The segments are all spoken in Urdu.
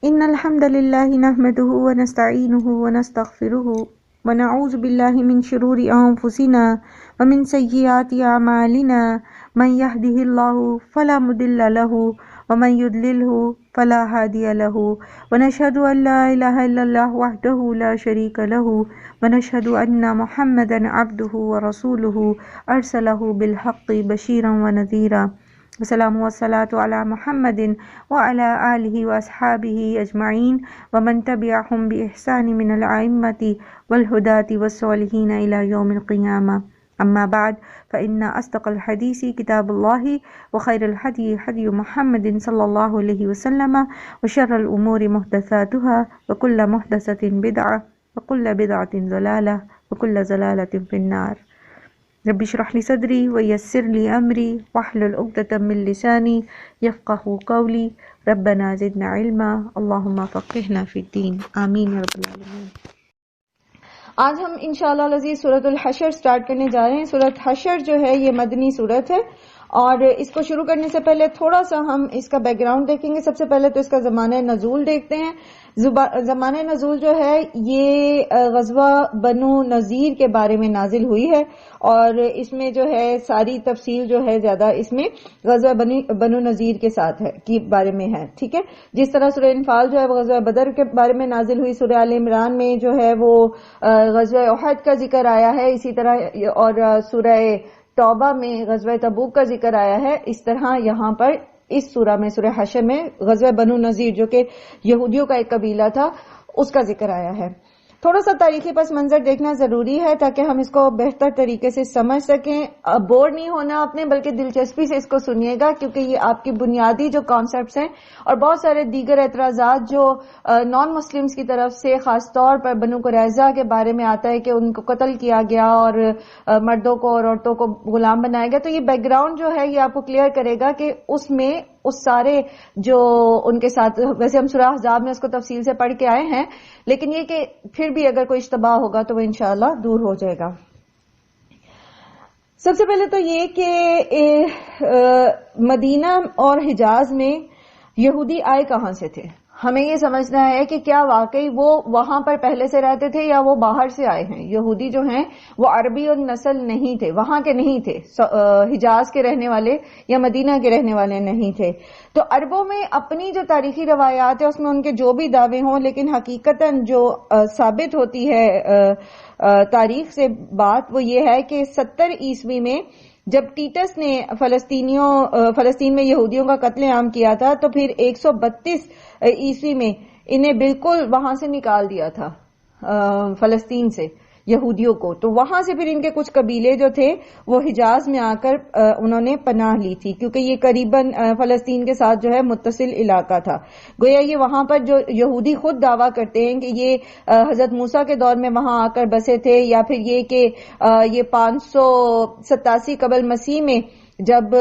إن الحمد لله نحمده ونستعينه ونستغفره ونعوذ بالله من شرور أنفسنا ومن سيئات أعمالنا من يهده الله فلا مضل له ومن يضلله فلا هادي له ونشهد أن لا إله إلا الله وحده لا شريك له ونشهد أن محمدا عبده ورسوله أرسله بالحق بشيرا ونذيرا والسلام والصلاة على محمد وعلى آله وأصحابه أجمعين ومن تبعهم بإحسان من الأئمة والهداة والصالحين إلى يوم القيامة. أما بعد فإن أصدق الحديث كتاب الله وخير الهدي هدي محمد صلى الله عليه وسلم وشر الأمور محدثاتها وكل محدثة بدعة وكل بدعة ضلالة وكل ضلالة في النار. رب اشرح لي صدري ويسر لي أمري واحلل عقدة من لساني يفقهوا قولي ربنا زدنا علما اللهم فقهنا في الدين آمین یا رب العالمین. آج ہم انشاءاللہ العزیز سورۃ الحشر سٹارٹ کرنے جا رہے ہیں. سورۃ حشر جو ہے یہ مدنی سورت ہے، اور اس کو شروع کرنے سے پہلے تھوڑا سا ہم اس کا بیک گراؤنڈ دیکھیں گے. سب سے پہلے تو اس کا زمانہ نزول دیکھتے ہیں. زمانہ نزول جو ہے یہ غزوہ بنو نذیر کے بارے میں نازل ہوئی ہے، اور اس میں جو ہے ساری تفصیل جو ہے زیادہ اس میں غزوہ بنو نذیر کے ساتھ ہے کے بارے میں ہے. ٹھیک ہے، جس طرح سورہ انفال جو ہے وہ غزوہ بدر کے بارے میں نازل ہوئی، سورہ آل عمران میں جو ہے وہ غزوہ احد کا ذکر آیا ہے، اسی طرح اور سورہ توبہ میں غزوہ تبوک کا ذکر آیا ہے. اس طرح یہاں پر اس سورہ میں سورہ حشر میں غزوہ بنو نذیر جو کہ یہودیوں کا ایک قبیلہ تھا اس کا ذکر آیا ہے. تھوڑا سا تاریخی پس منظر دیکھنا ضروری ہے تاکہ ہم اس کو بہتر طریقے سے سمجھ سکیں. بور نہیں ہونا آپ نے، بلکہ دلچسپی سے اس کو سنیے گا، کیونکہ یہ آپ کی بنیادی جو کانسیپٹس ہیں اور بہت سارے دیگر اعتراضات جو نان مسلمز کی طرف سے خاص طور پر بنو قریظہ کے بارے میں آتا ہے کہ ان کو قتل کیا گیا اور مردوں کو اور عورتوں کو غلام بنایا گیا، تو یہ بیک گراؤنڈ جو ہے یہ آپ کو کلیئر کرے گا کہ اس میں اس سارے جو ان کے ساتھ، ویسے ہم سورہ احزاب میں اس کو تفصیل سے پڑھ کے آئے ہیں، لیکن یہ کہ پھر بھی اگر کوئی اشتباہ ہوگا تو وہ انشاءاللہ دور ہو جائے گا. سب سے پہلے تو یہ کہ مدینہ اور حجاز میں یہودی آئے کہاں سے تھے. ہمیں یہ سمجھنا ہے کہ کیا واقعی وہ وہاں پر پہلے سے رہتے تھے یا وہ باہر سے آئے ہیں. یہودی جو ہیں وہ عربی اور نسل نہیں تھے، وہاں کے نہیں تھے، حجاز کے رہنے والے یا مدینہ کے رہنے والے نہیں تھے. تو عربوں میں اپنی جو تاریخی روایات ہے اس میں ان کے جو بھی دعوے ہوں، لیکن حقیقتاً جو ثابت ہوتی ہے تاریخ سے بات وہ یہ ہے کہ 70 عیسوی میں جب ٹیٹس نے فلسطین میں یہودیوں کا قتل عام کیا تھا تو پھر 132 عیسوی میں انہیں بالکل وہاں سے نکال دیا تھا فلسطین سے یہودیوں کو. تو وہاں سے پھر ان کے کچھ قبیلے جو تھے وہ حجاز میں آ کر انہوں نے پناہ لی تھی، کیونکہ یہ قریباً فلسطین کے ساتھ جو ہے متصل علاقہ تھا. گویا یہ وہاں پر جو یہودی خود دعویٰ کرتے ہیں کہ یہ حضرت موسیٰ کے دور میں وہاں آ کر بسے تھے، یا پھر یہ کہ یہ 587 قبل مسیح میں جب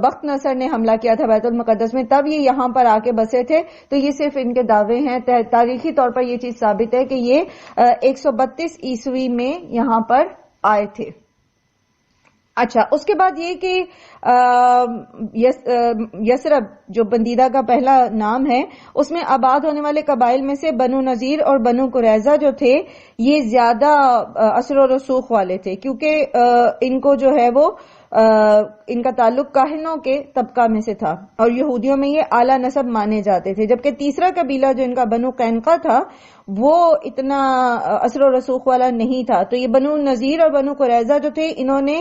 بخت نصر نے حملہ کیا تھا بیت المقدس میں تب یہ یہاں پر آ کے بسے تھے. تو یہ صرف ان کے دعوے ہیں. تاریخی طور پر یہ چیز ثابت ہے کہ یہ 132 عیسوی میں یہاں پر آئے تھے. اچھا، اس کے بعد یہ کہ یثرب جو بندیدہ کا پہلا نام ہے اس میں آباد ہونے والے قبائل میں سے بنو نذیر اور بنو قریظہ جو تھے یہ زیادہ اثر و رسوخ والے تھے، کیونکہ ان کو جو ہے وہ ان کا تعلق کاہنوں کے طبقہ میں سے تھا اور یہودیوں میں یہ اعلیٰ نسب مانے جاتے تھے. جبکہ تیسرا قبیلہ جو ان کا بنو قینقاع تھا وہ اتنا اثر و رسوخ والا نہیں تھا. تو یہ بنو نذیر اور بنو قریظہ جو تھے انہوں نے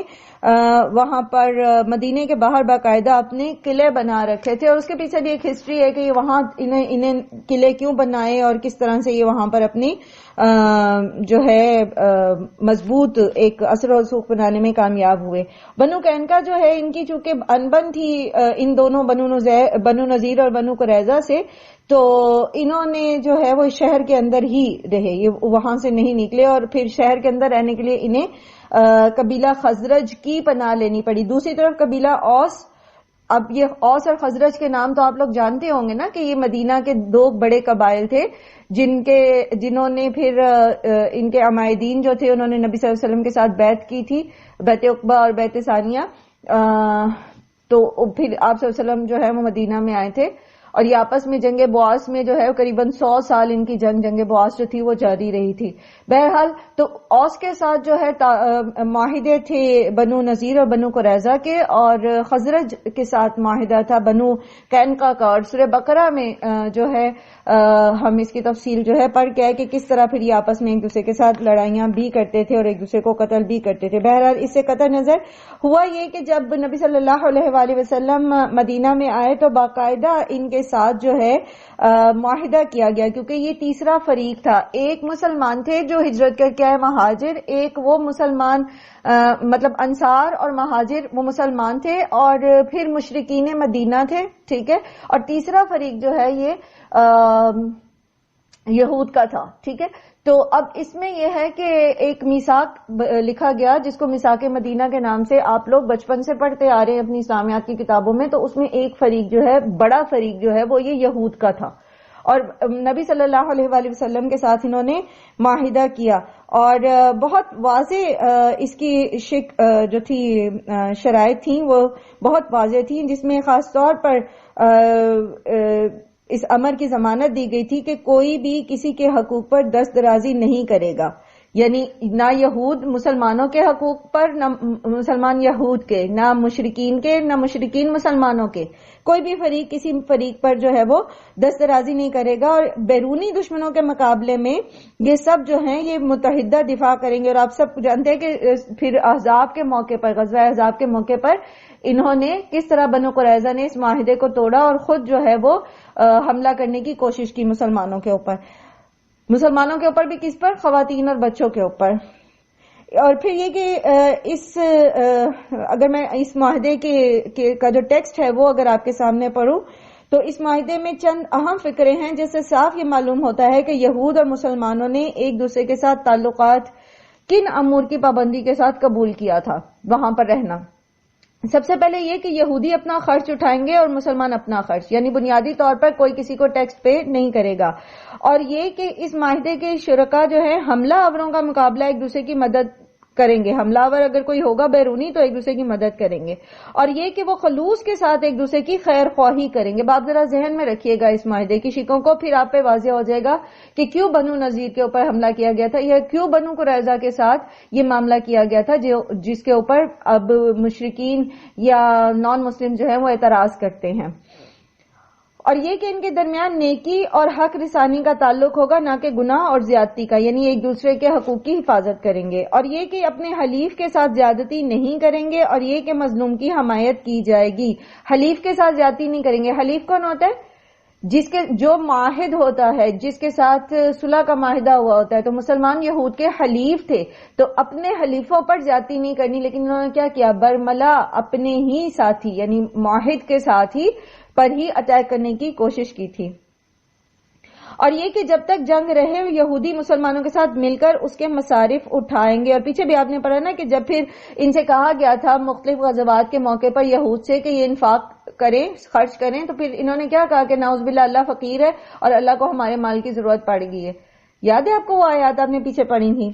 وہاں پر مدینے کے باہر باقاعدہ اپنے قلعے بنا رکھے تھے، اور اس کے پیچھے بھی ایک ہسٹری ہے کہ یہ وہاں انہیں قلعے کیوں بنائے اور کس طرح سے یہ وہاں پر اپنی جو ہے مضبوط ایک اثر و رسوخ بنانے میں کامیاب ہوئے. بنو قینقاع جو ہے ان کی چونکہ انبن تھی ان دونوں بنو نذیر اور بنو قریظہ سے، تو انہوں نے جو ہے وہ شہر کے اندر ہی رہے، یہ وہاں سے نہیں نکلے، اور پھر شہر کے اندر رہنے کے لیے انہیں قبیلہ خزرج کی پناہ لینی پڑی. دوسری طرف قبیلہ اوس، اب یہ اوس اور خزرج کے نام تو آپ لوگ جانتے ہوں گے نا کہ یہ مدینہ کے دو بڑے قبائل تھے جنہوں نے پھر ان کے عمائدین جو تھے انہوں نے نبی صلی اللہ علیہ وسلم کے ساتھ بیعت کی تھی، بیعت عقبہ اور بیعت ثانیہ. تو پھر آپ صلی اللہ علیہ وسلم جو ہے وہ مدینہ میں آئے تھے، اور یہ آپس میں جنگ بواس میں جو ہے قریباً 100 سال ان کی جنگ بواس جو تھی وہ جاری رہی تھی. بہرحال تو اوس کے ساتھ جو ہے معاہدے تھے بنو نذیر اور بنو قریظہ کے، اور خزرج کے ساتھ معاہدہ تھا بنو قینقاع کا. اور سورہ بقرہ میں جو ہے ہم اس کی تفصیل جو ہے پڑھ کے آئے کہ کس طرح پھر یہ آپس میں ایک دوسرے کے ساتھ لڑائیاں بھی کرتے تھے اور ایک دوسرے کو قتل بھی کرتے تھے. بہرحال اس سے قطع نظر ہوا یہ کہ جب نبی صلی اللہ علیہ وآلہ وسلم مدینہ میں آئے تو باقاعدہ ان کے ساتھ جو ہے معاہدہ کیا گیا، کیونکہ یہ تیسرا فریق تھا. ایک مسلمان تھے جو ہجرت کر کے آئے مہاجر، ایک وہ مسلمان مطلب انصار اور مہاجر وہ مسلمان تھے، اور پھر مشرکین مدینہ تھے، ٹھیک ہے، اور تیسرا فریق جو ہے یہ یہود کا تھا، ٹھیک ہے. تو اب اس میں یہ ہے کہ ایک میثاق لکھا گیا جس کو میثاق مدینہ کے نام سے آپ لوگ بچپن سے پڑھتے آ رہے ہیں اپنی اسلامیات کی کتابوں میں. تو اس میں ایک فریق جو ہے بڑا فریق جو ہے وہ یہ یہود کا تھا، اور نبی صلی اللہ علیہ وآلہ وسلم کے ساتھ انہوں نے معاہدہ کیا، اور بہت واضح اس کی جو تھی شرائط تھیں وہ بہت واضح تھیں، جس میں خاص طور پر اس امر کی ضمانت دی گئی تھی کہ کوئی بھی کسی کے حقوق پر دست درازی نہیں کرے گا، یعنی نہ یہود مسلمانوں کے حقوق پر، نہ مسلمان یہود کے، نہ مشرکین کے، نہ مشرکین مسلمانوں کے. کوئی بھی فریق کسی فریق پر جو ہے وہ دست درازی نہیں کرے گا، اور بیرونی دشمنوں کے مقابلے میں یہ سب جو ہیں یہ متحدہ دفاع کریں گے. اور آپ سب جانتے ہیں کہ پھر احزاب کے موقع پر، غزوہ احزاب کے موقع پر انہوں نے کس طرح بنو قریظہ نے اس معاہدے کو توڑا اور خود جو ہے وہ حملہ کرنے کی کوشش کی مسلمانوں کے اوپر. مسلمانوں کے اوپر بھی کس پر؟ خواتین اور بچوں کے اوپر. اور پھر یہ کہ اگر میں اس معاہدے کا جو ٹیکسٹ ہے وہ اگر آپ کے سامنے پڑھوں تو اس معاہدے میں چند اہم فکرے ہیں جس سے صاف یہ معلوم ہوتا ہے کہ یہود اور مسلمانوں نے ایک دوسرے کے ساتھ تعلقات کن امور کی پابندی کے ساتھ قبول کیا تھا وہاں پر رہنا. سب سے پہلے یہ کہ یہودی اپنا خرچ اٹھائیں گے اور مسلمان اپنا خرچ، یعنی بنیادی طور پر کوئی کسی کو ٹیکس پے نہیں کرے گا. اور یہ کہ اس معاہدے کے شرکا جو ہے حملہ آوروں کا مقابلہ ایک دوسرے کی مدد کریں گے، حملہ آور اگر کوئی ہوگا بیرونی تو ایک دوسرے کی مدد کریں گے. اور یہ کہ وہ خلوص کے ساتھ ایک دوسرے کی خیر خواہی کریں گے. آپ ذرا ذہن میں رکھیے گا اس معاہدے کی شکوں کو، پھر آپ پہ واضح ہو جائے گا کہ کیوں بنو نذیر کے اوپر حملہ کیا گیا تھا یا کیوں بنو قریظہ کے ساتھ یہ معاملہ کیا گیا تھا جس کے اوپر اب مشرکین یا نان مسلم جو ہیں وہ اعتراض کرتے ہیں. اور یہ کہ ان کے درمیان نیکی اور حق رسانی کا تعلق ہوگا، نہ کہ گناہ اور زیادتی کا، یعنی ایک دوسرے کے حقوق کی حفاظت کریں گے. اور یہ کہ اپنے حلیف کے ساتھ زیادتی نہیں کریں گے، اور یہ کہ مظلوم کی حمایت کی جائے گی. حلیف کے ساتھ زیادتی نہیں کریں گے. حلیف کون ہوتا ہے؟ جو معاہد ہوتا ہے، جس کے ساتھ صلح کا معاہدہ ہوا ہوتا ہے. تو مسلمان یہود کے حلیف تھے تو اپنے حلیفوں پر زیادتی نہیں کرنی، لیکن انہوں نے کیا کیا؟ برملا اپنے ہی ساتھی یعنی معاہد کے ساتھی پر ہی اٹیک کرنے کی کوشش کی تھی. اور یہ کہ جب تک جنگ رہے یہودی مسلمانوں کے ساتھ مل کر اس کے مصارف اٹھائیں گے. اور پیچھے بھی آپ نے پڑھا نا کہ جب پھر ان سے کہا گیا تھا مختلف غزوات کے موقع پر یہود سے کہ یہ انفاق کریں، خرچ کریں، تو پھر انہوں نے کیا کہا کہ نعوذ باللہ اللہ فقیر ہے اور اللہ کو ہمارے مال کی ضرورت پڑ گئی ہے. یاد ہے آپ کو وہ آیات آپ نے پیچھے پڑھی تھی.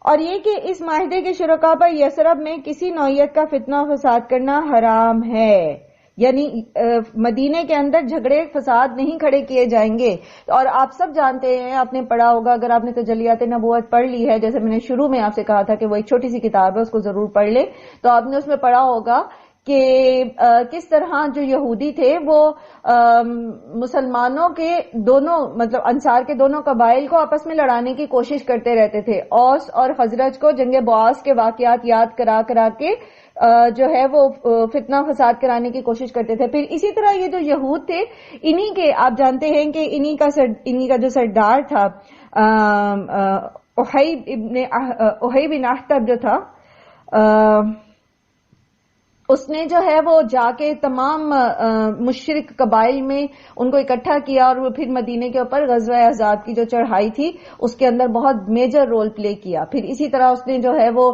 اور یہ کہ اس معاہدے کے شرکا پر یثرب میں کسی نوعیت کا فتنہ و فساد کرنا حرام ہے، یعنی مدینے کے اندر جھگڑے فساد نہیں کھڑے کیے جائیں گے. اور آپ سب جانتے ہیں، آپ نے پڑھا ہوگا اگر آپ نے تجلیات نبوت پڑھ لی ہے، جیسے میں نے شروع میں آپ سے کہا تھا کہ وہ ایک چھوٹی سی کتاب ہے، اس کو ضرور پڑھ لیں. تو آپ نے اس میں پڑھا ہوگا کہ کس طرح جو یہودی تھے وہ مسلمانوں کے دونوں مطلب انصار کے دونوں قبائل کو آپس میں لڑانے کی کوشش کرتے رہتے تھے. اوس اور خزرج کو جنگ بواس کے واقعات یاد کرا کرا کے جو ہے وہ فتنہ فساد کرانے کی کوشش کرتے تھے. پھر اسی طرح یہ جو یہود تھے انہی کے آپ جانتے ہیں کہ انہی کا جو سردار تھا احی بن احتب جو تھا، اس نے جو ہے وہ جا کے تمام مشرک قبائل میں ان کو اکٹھا کیا اور وہ پھر مدینے کے اوپر غزوہ احزاب کی جو چڑھائی تھی اس کے اندر بہت میجر رول پلے کیا. پھر اسی طرح اس نے جو ہے وہ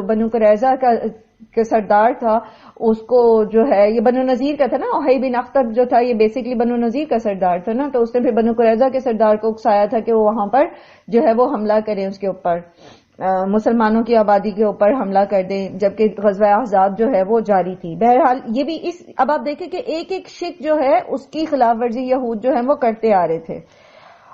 بنو قریظہ کا سردار تھا، اس کو جو ہے یہ بنو نذیر کا تھا نا، احی بن اخطب جو تھا یہ بیسیکلی بنو نذیر کا سردار تھا نا، تو اس نے پھر بنو قریظہ کے سردار کو اکسایا تھا کہ وہ وہاں پر جو ہے وہ حملہ کریں اس کے اوپر. مسلمانوں کی آبادی کے اوپر حملہ کر دیں، جبکہ غزوہ احزاب جو ہے وہ جاری تھی. بہرحال یہ بھی اب آپ دیکھیں کہ ایک ایک شک جو ہے اس کی خلاف ورزی یہود جو ہے وہ کرتے آ رہے تھے.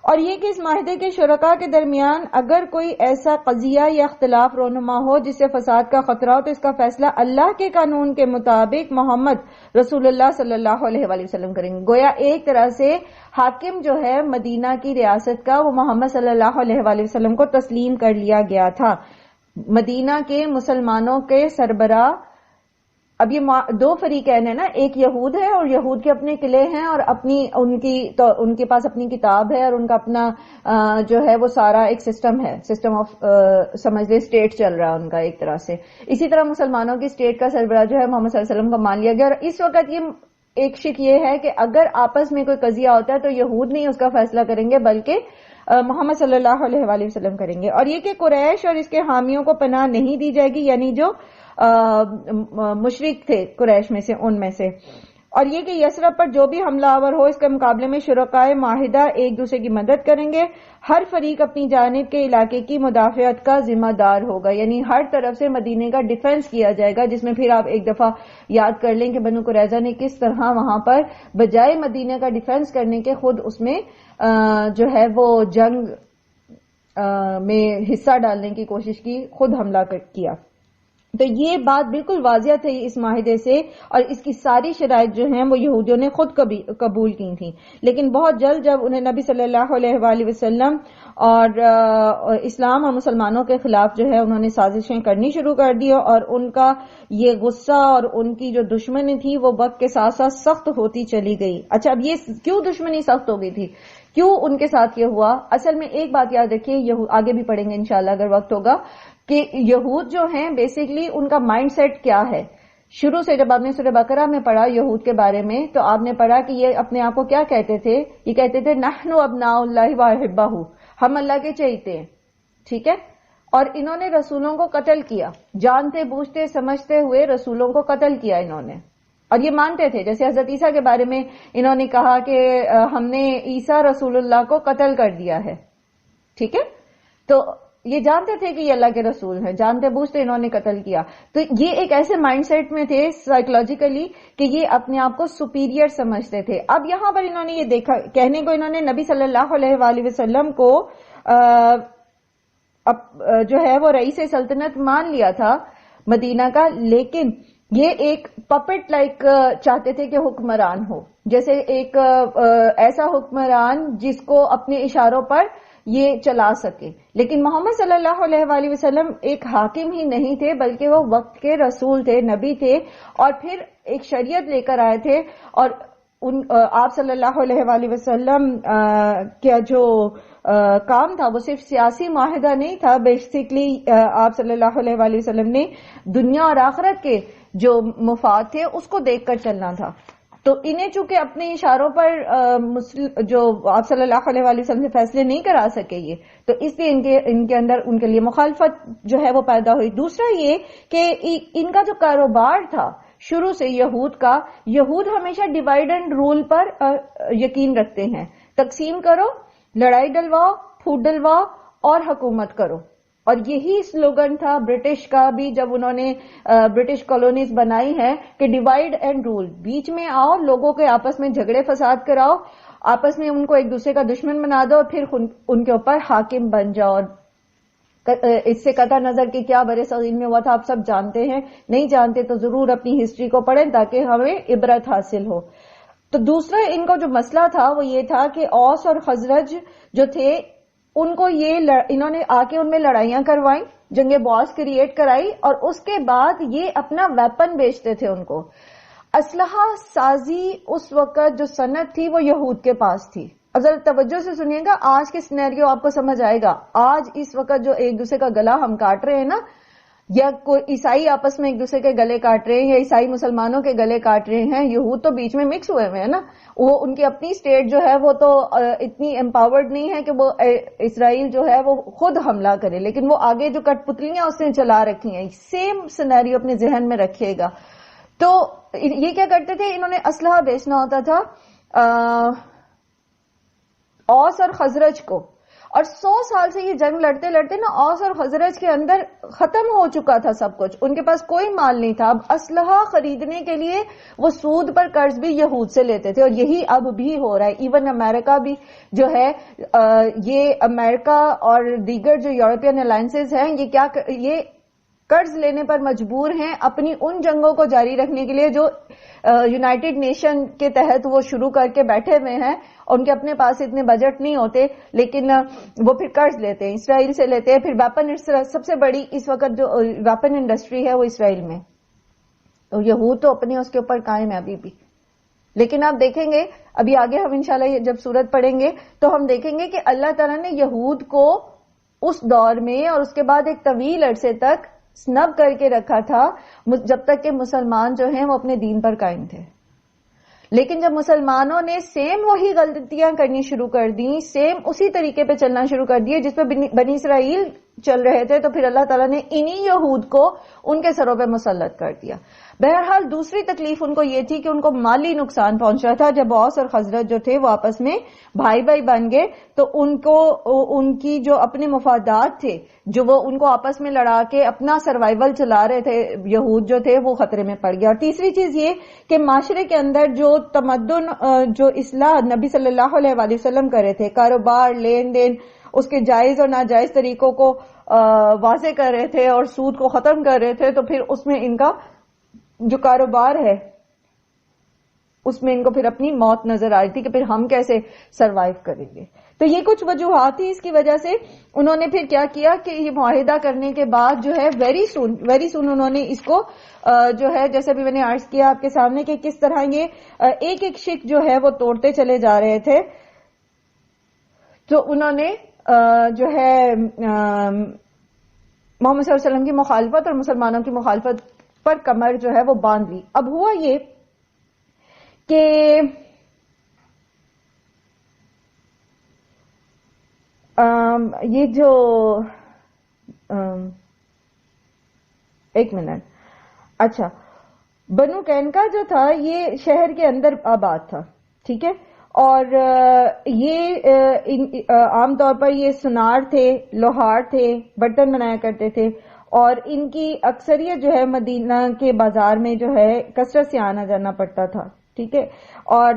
اور یہ کہ اس معاہدے کے شرکاء کے درمیان اگر کوئی ایسا قضیہ یا اختلاف رونما ہو جس سے فساد کا خطرہ ہو تو اس کا فیصلہ اللہ کے قانون کے مطابق محمد رسول اللہ صلی اللہ علیہ وآلہ وسلم کریں گے. گویا ایک طرح سے حاکم جو ہے مدینہ کی ریاست کا وہ محمد صلی اللہ علیہ وآلہ وسلم کو تسلیم کر لیا گیا تھا. مدینہ کے مسلمانوں کے سربراہ، اب یہ دو فریقین ہیں نا، ایک یہود ہے اور یہود کے اپنے قلعے ہیں اور ان کے پاس اپنی کتاب ہے اور ان کا اپنا جو ہے وہ سارا ایک سسٹم ہے، سسٹم آف سمجھ لیں اسٹیٹ چل رہا ہے ان کا ایک طرح سے. اسی طرح مسلمانوں کی اسٹیٹ کا سربراہ جو ہے محمد صلی اللہ علیہ وسلم کا مان لیا گیا. اور اس وقت یہ ایک شک یہ ہے کہ اگر آپس میں کوئی قضیہ ہوتا ہے تو یہود نہیں اس کا فیصلہ کریں گے بلکہ محمد صلی اللہ علیہ وآلہ وسلم کریں گے. اور یہ کہ قریش اور اس کے حامیوں کو پناہ نہیں دی جائے گی، یعنی جو مشرک تھے قریش میں سے ان میں سے. اور یہ کہ یثرب پر جو بھی حملہ آور ہو اس کے مقابلے میں شرکائے معاہدہ ایک دوسرے کی مدد کریں گے. ہر فریق اپنی جانب کے علاقے کی مدافعت کا ذمہ دار ہوگا، یعنی ہر طرف سے مدینے کا ڈیفنس کیا جائے گا، جس میں پھر آپ ایک دفعہ یاد کر لیں کہ بنو قریظہ نے کس طرح وہاں پر بجائے مدینے کا ڈیفنس کرنے کے خود اس میں جو ہے وہ جنگ میں حصہ ڈالنے کی کوشش کی، خود حملہ کیا. تو یہ بات بالکل واضح تھی اس معاہدے سے، اور اس کی ساری شرائط جو ہیں وہ یہودیوں نے خود قبول کی تھیں. لیکن بہت جلد جب انہیں نبی صلی اللہ علیہ وآلہ وسلم اور اسلام اور مسلمانوں کے خلاف جو ہے انہوں نے سازشیں کرنی شروع کر دی، اور ان کا یہ غصہ اور ان کی جو دشمنی تھی وہ وقت کے ساتھ ساتھ سخت ہوتی چلی گئی. اچھا، اب یہ کیوں دشمنی سخت ہو گئی تھی، کیوں ان کے ساتھ یہ ہوا؟ اصل میں ایک بات یاد رکھیے، آگے بھی پڑھیں گے انشاءاللہ اگر وقت ہوگا، کہ یہود جو ہیں بیسیکلی ان کا مائنڈ سیٹ کیا ہے. شروع سے جب آپ نے سورہ بقرہ میں پڑھا یہود کے بارے میں تو آپ نے پڑھا کہ یہ اپنے آپ کو کیا کہتے تھے؟ یہ کہتے تھے نحن ابناء اللہ واحبہ، ہم اللہ کے چہیتے ہیں. ٹھیک ہے، اور انہوں نے رسولوں کو قتل کیا، جانتے بوجھتے سمجھتے ہوئے رسولوں کو قتل کیا انہوں نے. اور یہ مانتے تھے، جیسے حضرت عیسیٰ کے بارے میں انہوں نے کہا کہ ہم نے عیسیٰ رسول اللہ کو قتل کر دیا ہے. ٹھیک ہے، تو یہ جانتے تھے کہ یہ اللہ کے رسول ہیں، جانتے بوجھتے انہوں نے قتل کیا. تو یہ ایک ایسے مائنڈ سیٹ میں تھے سائیکولوجیکلی کہ یہ اپنے آپ کو سپیریئر سمجھتے تھے. اب یہاں پر انہوں نے یہ دیکھا، کہنے کو انہوں نے نبی صلی اللہ علیہ وآلہ وسلم کو جو ہے وہ رئیس سلطنت مان لیا تھا مدینہ کا، لیکن یہ ایک پپٹ لائک چاہتے تھے کہ حکمران ہو، جیسے ایک ایسا حکمران جس کو اپنے اشاروں پر یہ چلا سکے. لیکن محمد صلی اللہ علیہ وآلہ وسلم ایک حاکم ہی نہیں تھے بلکہ وہ وقت کے رسول تھے، نبی تھے، اور پھر ایک شریعت لے کر آئے تھے. اور آپ صلی اللہ علیہ وآلہ وسلم کا جو کام تھا وہ صرف سیاسی معاہدہ نہیں تھا، بیسیکلی آپ صلی اللہ علیہ وآلہ وسلم نے دنیا اور آخرت کے جو مفاد تھے اس کو دیکھ کر چلنا تھا. تو انہیں چونکہ اپنے اشاروں پر جو آپ صلی اللہ علیہ وآلہ وسلم سے فیصلے نہیں کرا سکے یہ، تو اس لیے ان کے اندر ان کے لیے مخالفت جو ہے وہ پیدا ہوئی. دوسرا یہ کہ ان کا جو کاروبار تھا شروع سے یہود ہمیشہ ڈیوائڈ اینڈ رول پر یقین رکھتے ہیں. تقسیم کرو، لڑائی ڈلواؤ، پھوٹ ڈلواؤ اور حکومت کرو. اور یہی سلوگن تھا برٹش کا بھی جب انہوں نے برٹش کالونیز بنائی ہے کہ ڈیوائڈ اینڈ رول، بیچ میں آؤ، لوگوں کے آپس میں جھگڑے فساد کراؤ، آپس میں ان کو ایک دوسرے کا دشمن بنا دو اور پھر ان کے اوپر حاکم بن جاؤ. اس سے قطع نظر کہ کیا برے صغیر میں ہوا تھا آپ سب جانتے ہیں، نہیں جانتے تو ضرور اپنی ہسٹری کو پڑھیں تاکہ ہمیں عبرت حاصل ہو. تو دوسرا ان کا جو مسئلہ تھا وہ یہ تھا کہ اوس اور خزرج جو تھے ان کو انہوں نے آ کے ان میں لڑائیاں کروائیں، جنگ باز کریٹ کرائی، اور اس کے بعد یہ اپنا ویپن بیچتے تھے. ان کو اسلحہ سازی اس وقت جو صنعت تھی وہ یہود کے پاس تھی. اب ذرا توجہ سے سنیے گا، آج کے سینیریو آپ کو سمجھ آئے گا. آج اس وقت جو ایک دوسرے کا گلا ہم کاٹ رہے ہیں نا، یا کوئی عیسائی آپس میں ایک دوسرے کے گلے کاٹ رہے ہیں یا عیسائی مسلمانوں کے گلے کاٹ رہے ہیں، یہود تو بیچ میں مکس ہوئے ہیں نا. وہ ان کی اپنی اسٹیٹ جو ہے وہ تو اتنی امپاورڈ نہیں ہے کہ وہ اسرائیل جو ہے وہ خود حملہ کرے، لیکن وہ آگے جو کٹ پتلیاں اس نے چلا رکھی ہیں. سیم سینیریو اپنے ذہن میں رکھیے گا. تو یہ کیا کرتے تھے، انہوں نے اسلحہ بیچنا ہوتا تھا اوس اور خزرج کو، اور 100 سال سے یہ جنگ لڑتے لڑتے نا اوس اور خزرج کے اندر ختم ہو چکا تھا سب کچھ، ان کے پاس کوئی مال نہیں تھا. اب اسلحہ خریدنے کے لیے وہ سود پر قرض بھی یہود سے لیتے تھے، اور یہی اب بھی ہو رہا ہے. ایون امریکہ بھی جو ہے یہ امریکہ اور دیگر جو یورپین الائنسز ہیں یہ قرض لینے پر مجبور ہیں اپنی ان جنگوں کو جاری رکھنے کے لیے جو یونائٹڈ نیشن کے تحت وہ شروع کر کے بیٹھے ہوئے ہیں. ان کے اپنے پاس اتنے بجٹ نہیں ہوتے، لیکن وہ پھر قرض لیتے ہیں، اسرائیل سے لیتے ہیں. پھر ویپن، سب سے بڑی اس وقت جو ویپن انڈسٹری ہے وہ اسرائیل میں، یہود تو اپنے اس کے اوپر قائم ہے ابھی بھی. لیکن آپ دیکھیں گے ابھی آگے ہم انشاءاللہ جب سورت پڑھیں گے تو ہم دیکھیں گے کہ اللہ تعالیٰ نے یہود کو اس دور میں اور اس کے بعد ایک طویل عرصے تک سنب کر کے رکھا تھا جب تک کہ مسلمان جو ہیں وہ اپنے دین پر قائم تھے. لیکن جب مسلمانوں نے سیم وہی غلطیاں کرنی شروع کر دیں، سیم اسی طریقے پہ چلنا شروع کر دیے جس پہ بنی اسرائیل چل رہے تھے، تو پھر اللہ تعالیٰ نے انہی یہود کو ان کے سروں پہ مسلط کر دیا. بہرحال دوسری تکلیف ان کو یہ تھی کہ ان کو مالی نقصان پہنچ رہا تھا. جب اوس اور خزرج جو تھے وہ آپس میں بھائی بھائی بن گئے تو ان کی جو اپنے مفادات تھے جو وہ ان کو آپس میں لڑا کے اپنا سروائیول چلا رہے تھے، یہود جو تھے وہ خطرے میں پڑ گیا. اور تیسری چیز یہ کہ معاشرے کے اندر جو تمدن، جو اصلاح نبی صلی اللہ علیہ وآلہ وسلم کر رہے تھے، کاروبار، لین دین، اس کے جائز اور ناجائز طریقوں کو واضح کر رہے تھے اور سود کو ختم کر رہے تھے، تو پھر اس میں ان کا جو کاروبار ہے اس میں ان کو پھر اپنی موت نظر آ رہی تھی کہ پھر ہم کیسے سروائیو کریں گے. تو یہ کچھ وجوہات تھی. اس کی وجہ سے انہوں نے پھر کیا کیا کہ یہ معاہدہ کرنے کے بعد جو ہے ویری سون انہوں نے اس کو جو ہے جیسے بھی میں نے عرض کیا آپ کے سامنے کہ کس طرح یہ ایک ایک شک جو ہے وہ توڑتے چلے جا رہے تھے. تو انہوں نے جو ہے محمد صلی اللہ علیہ وسلم کی مخالفت اور مسلمانوں کی مخالفت پر کمر جو ہے وہ باندھ لی. اب ہوا یہ کہ یہ جو ایک منٹ، اچھا، بنو قینقاع جو تھا یہ شہر کے اندر آباد تھا، ٹھیک ہے، اور یہ عام طور پر یہ سنار تھے، لوہار تھے، برتن بنایا کرتے تھے، اور ان کی اکثریت جو ہے مدینہ کے بازار میں جو ہے کثرت سے آنا جانا پڑتا تھا، ٹھیک ہے. اور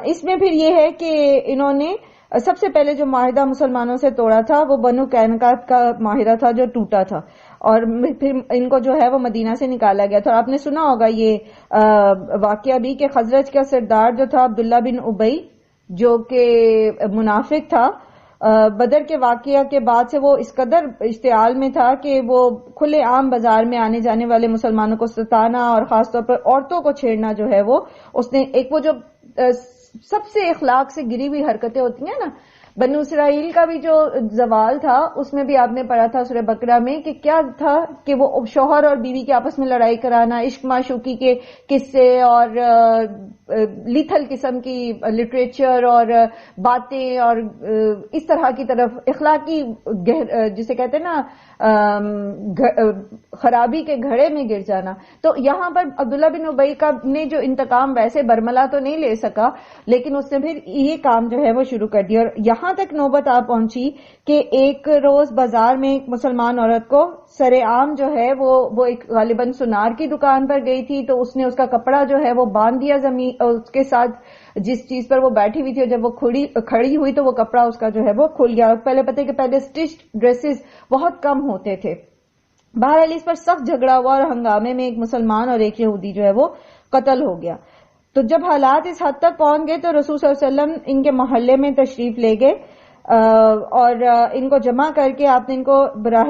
اس میں پھر یہ ہے کہ انہوں نے سب سے پہلے جو معاہدہ مسلمانوں سے توڑا تھا وہ بنو قینقاع کا معاہدہ تھا جو ٹوٹا تھا، اور پھر ان کو جو ہے وہ مدینہ سے نکالا گیا تھا. اور آپ نے سنا ہوگا یہ واقعہ بھی کہ خزرج کا سردار جو تھا عبداللہ بن ابی، جو کہ منافق تھا، بدر کے واقعہ کے بعد سے وہ اس قدر اشتعال میں تھا کہ وہ کھلے عام بازار میں آنے جانے والے مسلمانوں کو ستانا اور خاص طور پر عورتوں کو چھیڑنا جو ہے وہ اس نے ایک وہ جو سب سے اخلاق سے گری ہوئی حرکتیں ہوتی ہیں نا. بنو اسرائیل کا بھی جو زوال تھا اس میں بھی آپ نے پڑھا تھا سورہ بقرہ میں کہ کیا تھا کہ وہ شوہر اور بیوی کے آپس میں لڑائی کرانا، عشق معشوقی کے قصے اور لیتھل قسم کی لٹریچر اور باتیں اور اس طرح کی طرف اخلاقی جسے کہتے ہیں نا خرابی کے گھڑے میں گر جانا. تو یہاں پر عبداللہ بن ابی کا نے جو انتقام ویسے برملا تو نہیں لے سکا، لیکن اس نے پھر یہ کام جو ہے وہ شروع کر دیا. اور یہاں تک نوبت آ پہنچی کہ ایک روز بازار میں ایک مسلمان عورت کو سرے عام جو ہے وہ ایک غالباً سنار کی دکان پر گئی تھی، تو اس نے اس کا کپڑا جو ہے وہ باندھ دیا زمین، اور اس کے ساتھ جس چیز پر وہ بیٹھی ہوئی تھی، اور جب وہ کھڑی ہوئی تو وہ کپڑا اس کا جو ہے وہ کھل گیا. پہلے پتہ کہ پہلے اسٹچ ڈریسز بہت کم ہوتے تھے. بہرحال اس پر سخت جھگڑا ہوا اور ہنگامے میں ایک مسلمان اور ایک یہودی جو ہے وہ قتل ہو گیا. تو جب حالات اس حد تک پہنچ گئے تو رسول صلی اللہ علیہ وسلم ان کے محلے میں تشریف لے گئے اور ان کو جمع کر کے آپ نے ان کو راہ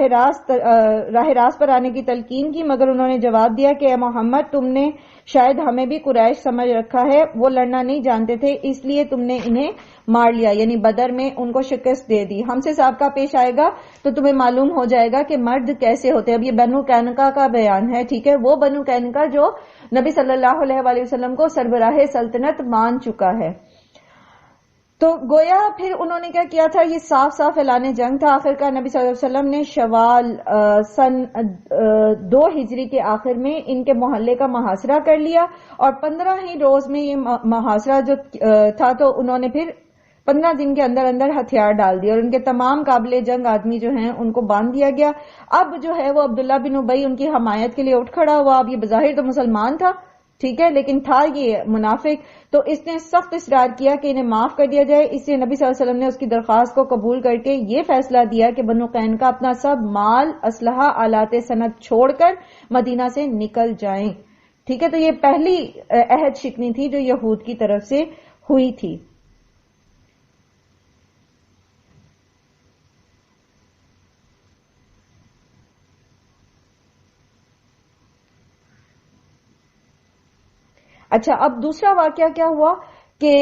راست پر آنے کی تلقین کی، مگر انہوں نے جواب دیا کہ اے محمد، تم نے شاید ہمیں بھی قریش سمجھ رکھا ہے، وہ لڑنا نہیں جانتے تھے اس لیے تم نے انہیں مار لیا، یعنی بدر میں ان کو شکست دے دی. ہم سے سابقہ پیش آئے گا تو تمہیں معلوم ہو جائے گا کہ مرد کیسے ہوتے. اب یہ بنو قینقاع کا بیان ہے، ٹھیک ہے، وہ بنو قینقاع جو نبی صلی اللہ علیہ وآلہ وسلم کو سربراہ سلطنت مان چکا ہے. تو گویا پھر انہوں نے کیا کیا تھا، یہ صاف صاف اعلان جنگ تھا. آخر کار نبی صلی اللہ علیہ وسلم نے شوال سن 2 ہجری کے آخر میں ان کے محلے کا محاصرہ کر لیا، اور 15 ہی روز میں یہ محاصرہ جو تھا تو انہوں نے پھر 15 دن کے اندر اندر ہتھیار ڈال دیے، اور ان کے تمام قابل جنگ آدمی جو ہیں ان کو باندھ دیا گیا. اب جو ہے وہ عبداللہ بن ابی ان کی حمایت کے لیے اٹھ کھڑا ہوا. اب یہ بظاہر تو مسلمان تھا، ٹھیک ہے، لیکن تھا یہ منافق. تو اس نے سخت اصرار کیا کہ انہیں معاف کر دیا جائے. اس لیے نبی صلی اللہ علیہ وسلم نے اس کی درخواست کو قبول کر کے یہ فیصلہ دیا کہ بنو قینقاع اپنا سب مال، اسلحہ، آلات صنعت چھوڑ کر مدینہ سے نکل جائیں. ٹھیک ہے، تو یہ پہلی عہد شکنی تھی جو یہود کی طرف سے ہوئی تھی. اچھا، اب دوسرا واقعہ کیا ہوا کہ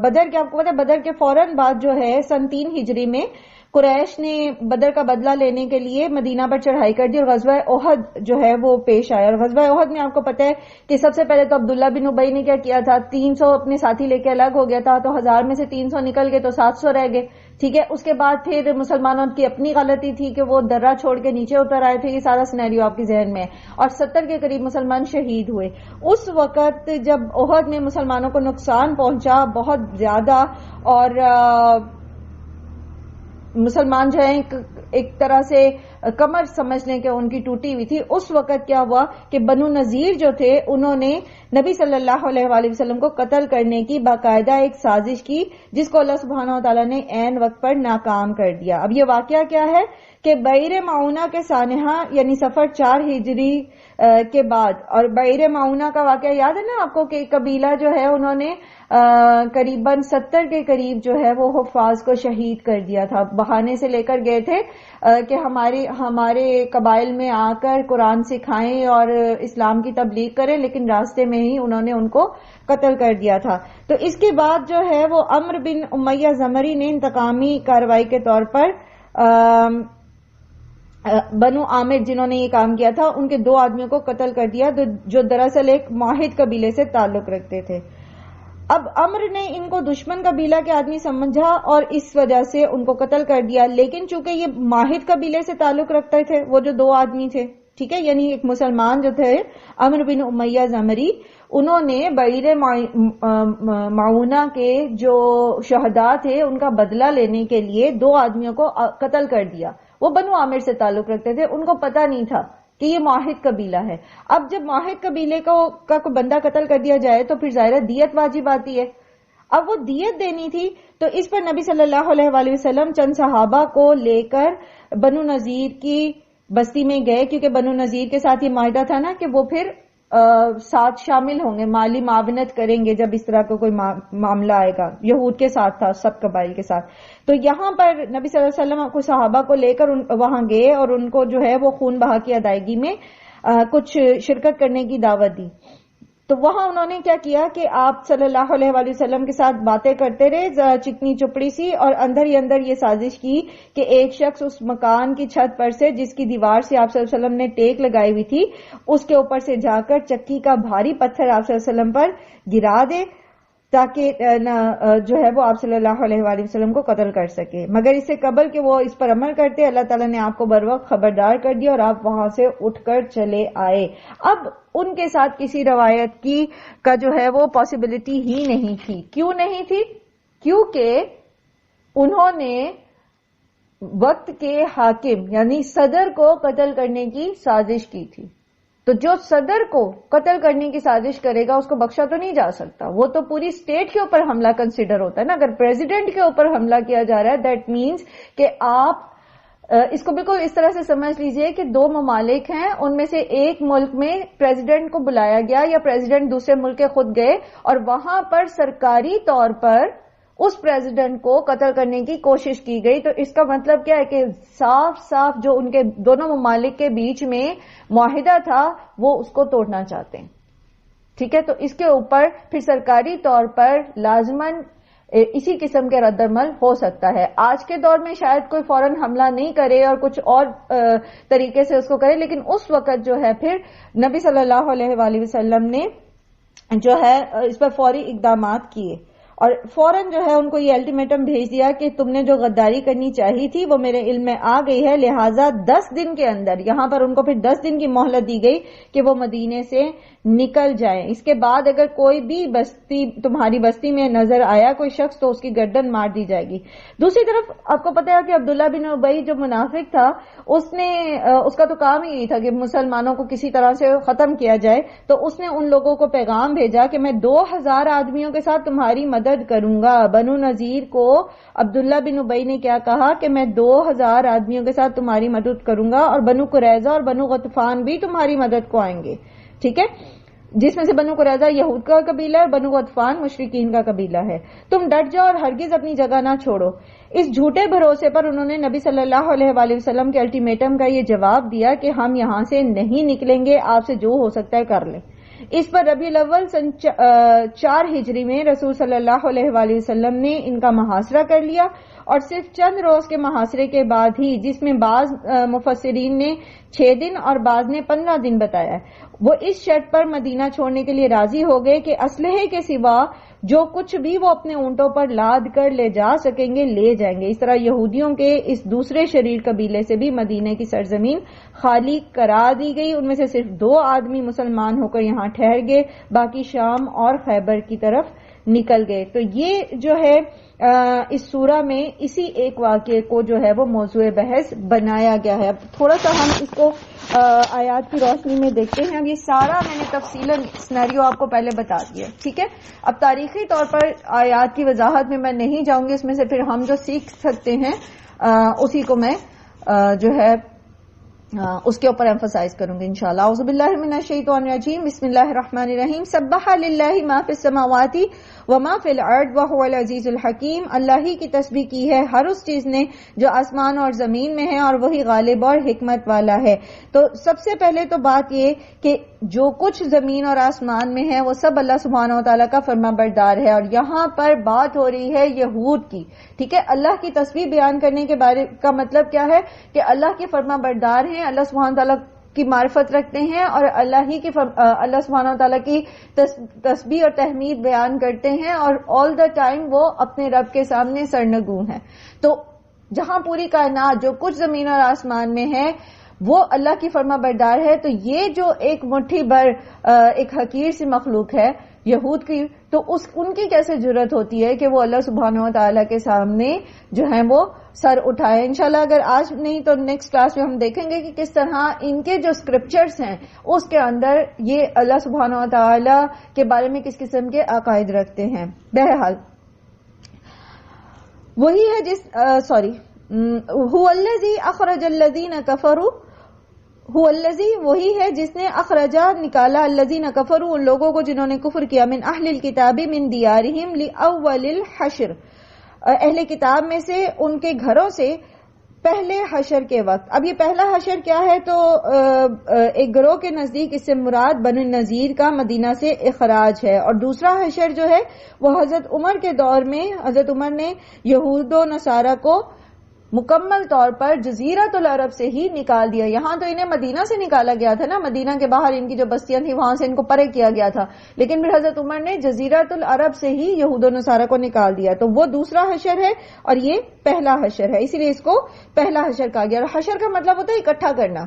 بدر کے، آپ کو پتا ہے بدر کے فوراً بعد جو ہے سن 3 ہجری میں قریش نے بدر کا بدلہ لینے کے لیے مدینہ پر چڑھائی کر دی، اور غزوہ احد جو ہے وہ پیش آیا. اور غزوہ احد میں آپ کو پتا ہے کہ سب سے پہلے تو عبداللہ بن ابی نے کیا کیا تھا، 300 اپنے ساتھی لے کے الگ ہو گیا تھا. تو 1000 میں سے 300 نکل گئے تو 700 رہ گئے. ٹھیک ہے، اس کے بعد پھر مسلمانوں کی اپنی غلطی تھی کہ وہ درہ چھوڑ کے نیچے اتر آئے تھے. یہ سارا سینیریو آپ کے ذہن میں ہے. اور 70 کے قریب مسلمان شہید ہوئے. اس وقت جب احد میں مسلمانوں کو نقصان پہنچا بہت زیادہ، اور مسلمان جو ہیں ایک طرح سے کمر سمجھ لیں کہ ان کی ٹوٹی ہوئی تھی، اس وقت کیا ہوا کہ بنو نذیر جو تھے انہوں نے نبی صلی اللہ علیہ وآلہ وسلم کو قتل کرنے کی باقاعدہ ایک سازش کی، جس کو اللہ سبحانہ وتعالی نے عین وقت پر ناکام کر دیا. اب یہ واقعہ کیا ہے کہ بعیر معونہ کے سانحہ یعنی سفر 4 ہجری کے بعد، اور بعیر معونہ کا واقعہ یاد ہے نا آپ کو کہ قبیلہ جو ہے انہوں نے قریباً 70 کے قریب جو ہے وہ حفاظ کو شہید کر دیا تھا. بہانے سے لے کر گئے تھے کہ ہمارے قبائل میں آ کر قرآن سکھائیں اور اسلام کی تبلیغ کریں، لیکن راستے میں ہی انہوں نے ان کو قتل کر دیا تھا. تو اس کے بعد جو ہے وہ عمرو بن امیہ زمری نے انتقامی کارروائی کے طور پر بنو عامر جنہوں نے یہ کام کیا تھا ان کے 2 آدمیوں کو قتل کر دیا جو دراصل ایک ماہد قبیلے سے تعلق رکھتے تھے. اب عمرو نے ان کو دشمن قبیلہ کے آدمی سمجھا اور اس وجہ سے ان کو قتل کر دیا، لیکن چونکہ یہ ماہد قبیلے سے تعلق رکھتے تھے وہ جو 2 آدمی تھے، ٹھیک ہے، یعنی ایک مسلمان جو تھے عمرو بن امیہ زمری، انہوں نے بعیر معونہ کے جو شہداء تھے ان کا بدلہ لینے کے لیے 2 آدمیوں کو قتل کر دیا. وہ بنو عامر سے تعلق رکھتے تھے، ان کو پتہ نہیں تھا کہ یہ ماہد قبیلہ ہے. اب جب ماہد قبیلے کا کوئی بندہ قتل کر دیا جائے تو پھر ظاہر دیت واجب آتی ہے. اب وہ دیت دینی تھی، تو اس پر نبی صلی اللہ علیہ وآلہ وسلم چند صحابہ کو لے کر بنو نذیر کی بستی میں گئے، کیونکہ بنو نذیر کے ساتھ یہ معاہدہ تھا نا کہ وہ پھر ساتھ شامل ہوں گے، مالی معاونت کریں گے جب اس طرح کا کوئی معاملہ آئے گا. یہود کے ساتھ تھا، سب قبائل کے ساتھ. تو یہاں پر نبی صلی اللہ علیہ وسلم کو صحابہ کو لے کر وہاں گئے اور ان کو جو ہے وہ خون بہا کی ادائیگی میں کچھ شرکت کرنے کی دعوت دی. تو وہاں انہوں نے کیا کیا کہ آپ صلی اللہ علیہ وآلہ وسلم کے ساتھ باتیں کرتے رہے چکنی چپڑی سی، اور اندر ہی اندر یہ سازش کی کہ ایک شخص اس مکان کی چھت پر سے جس کی دیوار سے آپ صلی اللہ علیہ وسلم نے ٹیک لگائی ہوئی تھی اس کے اوپر سے جا کر چکی کا بھاری پتھر آپ صلی اللہ علیہ وسلم پر گرا دے تاکہ جو ہے وہ آپ صلی اللہ علیہ وآلہ وسلم کو قتل کر سکے. مگر اس سے قبل کہ وہ اس پر عمل کرتے، اللہ تعالیٰ نے آپ کو بر وقت خبردار کر دیا اور آپ وہاں سے اٹھ کر چلے آئے. اب ان کے ساتھ کسی روایت کی کا جو ہے وہ پاسبلٹی ہی نہیں تھی. کیوں نہیں تھی؟ کیونکہ انہوں نے وقت کے حاکم یعنی صدر کو قتل کرنے کی سازش کی تھی. تو جو صدر کو قتل کرنے کی سازش کرے گا اس کو بخشا تو نہیں جا سکتا، وہ تو پوری اسٹیٹ کے اوپر حملہ کنسیڈر ہوتا ہے نا. اگر پریزیڈنٹ کے اوپر حملہ کیا جا رہا ہے دیٹ مینز کہ آپ اس کو بالکل اس طرح سے سمجھ لیجئے کہ 2 ممالک ہیں، ان میں سے ایک ملک میں پریزیڈنٹ کو بلایا گیا یا پریزیڈنٹ دوسرے ملک کے خود گئے اور وہاں پر سرکاری طور پر اس پریزیڈنٹ کو قتل کرنے کی کوشش کی گئی. تو اس کا مطلب کیا ہے کہ صاف صاف جو ان کے دونوں ممالک کے بیچ میں معاہدہ تھا وہ اس کو توڑنا چاہتے ہیں. ٹھیک ہے، تو اس کے اوپر پھر سرکاری طور پر لازماً اسی قسم کے رد عمل ہو سکتا ہے. آج کے دور میں شاید کوئی فوراً حملہ نہیں کرے اور کچھ اور طریقے سے اس کو کرے، لیکن اس وقت جو ہے پھر نبی صلی اللہ علیہ وآلہ وسلم نے جو ہے اس پر فوری اقدامات کیے اور فوراً جو ہے ان کو یہ الٹیمیٹم بھیج دیا کہ تم نے جو غداری کرنی چاہی تھی وہ میرے علم میں آ گئی ہے، لہٰذا 10 دن کے اندر، یہاں پر ان کو پھر 10 دن کی مہلت دی گئی کہ وہ مدینے سے نکل جائیں. اس کے بعد اگر کوئی بھی بستی تمہاری بستی میں نظر آیا کوئی شخص تو اس کی گردن مار دی جائے گی. دوسری طرف آپ کو پتا ہے کہ عبداللہ بن ابی جو منافق تھا اس کا تو کام ہی یہی تھا کہ مسلمانوں کو کسی طرح سے ختم کیا جائے، تو اس نے ان لوگوں کو پیغام بھیجا کہ میں 2000 آدمیوں کے ساتھ تمہاری مدد کروں گا. بنو نذیر کو عبداللہ بن ابی نے کیا کہا کہ میں 2000 آدمیوں کے ساتھ تمہاری مدد کروں گا، اور بنو قریظہ اور بنو غطفان بھی تمہاری مدد کو آئیں گے. ٹھیک ہے، جس میں سے بنو قریظہ یہود کا قبیلہ ہے اور بنو غطفان مشرکین کا قبیلہ ہے. تم ڈٹ جاؤ اور ہرگز اپنی جگہ نہ چھوڑو. اس جھوٹے بھروسے پر انہوں نے نبی صلی اللہ علیہ وآلہ وسلم کے الٹیمیٹم کا یہ جواب دیا کہ ہم یہاں سے نہیں نکلیں گے، آپ سے جو ہو سکتا ہے کر لیں. اس پر ربیع الاول سن 4 ہجری میں رسول صلی اللہ علیہ وآلہ وسلم نے ان کا محاصرہ کر لیا، اور صرف چند روز کے محاصرے کے بعد ہی، جس میں بعض مفسرین نے 6 دن اور بعض نے 15 دن بتایا، وہ اس شرط پر مدینہ چھوڑنے کے لیے راضی ہو گئے کہ اسلحے کے سوا جو کچھ بھی وہ اپنے اونٹوں پر لاد کر لے جا سکیں گے لے جائیں گے. اس طرح یہودیوں کے اس دوسرے شریر قبیلے سے بھی مدینے کی سرزمین خالی کرا دی گئی. ان میں سے صرف 2 آدمی مسلمان ہو کر یہاں ٹھہر گئے، باقی شام اور خیبر کی طرف نکل گئے. تو یہ جو ہے اس سورہ میں اسی ایک واقعے کو جو ہے وہ موضوع بحث بنایا گیا ہے. اب تھوڑا سا ہم اس کو آیات کی روشنی میں دیکھتے ہیں. اب یہ سارا میں نے تفصیلاً سینیریو آپ کو پہلے بتا دیا، ٹھیک ہے. اب تاریخی طور پر آیات کی وضاحت میں نہیں جاؤں گی، اس میں سے پھر ہم جو سیکھ سکتے ہیں اسی کو میں جو ہے اس کے اوپر ایمفسائز کروں گی انشاءاللہ. اعوذ باللہ من الشیطان الرجیم، بسم اللہ الرحمن الرحیم. سبح للہ ما فی السماوات وما فی الارض وهو العزیز الحکیم. اللہ ہی کی تسبیح کی ہے ہر اس چیز نے جو آسمان اور زمین میں ہے، اور وہی غالب اور حکمت والا ہے. تو سب سے پہلے تو بات یہ کہ جو کچھ زمین اور آسمان میں ہے وہ سب اللہ سبحانہ و تعالیٰ کا فرما بردار ہے. اور یہاں پر بات ہو رہی ہے یہود کی، ٹھیک ہے. اللہ کی تسبیح بیان کرنے کے بارے کا مطلب کیا ہے کہ اللہ کے فرما بردار ہیں، اللہ سبحانہ تعالیٰ کی معرفت رکھتے ہیں، اور اللہ سبحانہ تعالیٰ کی تسبیح اور تحمید بیان کرتے ہیں، اور آل دا ٹائم وہ اپنے رب کے سامنے سرنگوں ہیں. تو جہاں پوری کائنات جو کچھ زمین اور آسمان میں ہے وہ اللہ کی فرما بردار ہے. تو یہ جو ایک مٹھی بھر ایک حقیر سی مخلوق ہے یہود کی، تو ان کی کیسے جرت ہوتی ہے کہ وہ اللہ سبحانہ و تعالیٰ کے سامنے جو ہے وہ سر اٹھائے. انشاءاللہ اگر آج نہیں تو نیکسٹ کلاس میں ہم دیکھیں گے کہ کس طرح ان کے جو اسکرپچرز ہیں اس کے اندر یہ اللہ سبحانہ و تعالیٰ کے بارے میں کس قسم کے عقائد رکھتے ہیں. بہرحال وہی ہے هو الذی اخرج الذین کفروا، هو الذی وہی ہے جس نے اخرجا نکالا الذین کفروا ان لوگوں کو جنہوں نے کفر کیا، من اہل الکتاب من دیارہم لاول الحشر، اہل کتاب میں سے ان کے گھروں سے پہلے حشر کے وقت. اب یہ پہلا حشر کیا ہے تو ایک گروہ کے نزدیک اس سے مراد بنو نذیر کا مدینہ سے اخراج ہے، اور دوسرا حشر جو ہے وہ حضرت عمر کے دور میں حضرت عمر نے یہود و نصارہ کو مکمل طور پر جزیرۃ العرب سے ہی نکال دیا. یہاں تو انہیں مدینہ سے نکالا گیا تھا نا، مدینہ کے باہر ان کی جو بستیاں تھیں وہاں سے ان کو پرے کیا گیا تھا، لیکن پھر حضرت عمر نے جزیرۃ العرب سے ہی یہود و نصارہ کو نکال دیا. تو وہ دوسرا حشر ہے اور یہ پہلا حشر ہے، اسی لیے اس کو پہلا حشر کہا گیا. اور حشر کا مطلب ہوتا ہے اکٹھا کرنا.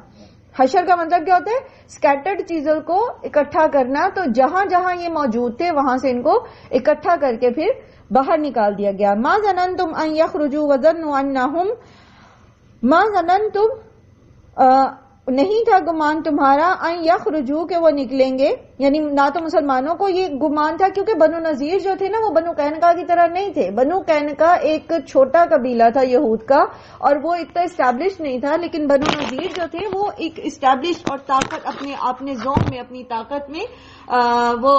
حشر کا مطلب کیا ہوتا ہے؟ اسکیٹرڈ چیزوں کو اکٹھا کرنا. تو جہاں جہاں یہ موجود تھے وہاں سے ان کو اکٹھا کر کے پھر باہر نکال دیا گیا. ما ظننتم ان یخرجوا وظنوا انہم، ما ظننتم نہیں تھا گمان تمہارا ان یخرجوا کہ وہ نکلیں گے، یعنی نہ تو مسلمانوں کو یہ گمان تھا، کیونکہ بنو نذیر جو تھے نا وہ بنو قینقاع کی طرح نہیں تھے. بنو قینقاع ایک چھوٹا قبیلہ تھا یہود کا اور وہ اتنا اسٹیبلش نہیں تھا، لیکن بنو نذیر جو تھے وہ ایک اسٹیبلش اور طاقت اپنے زوم میں اپنی طاقت میں وہ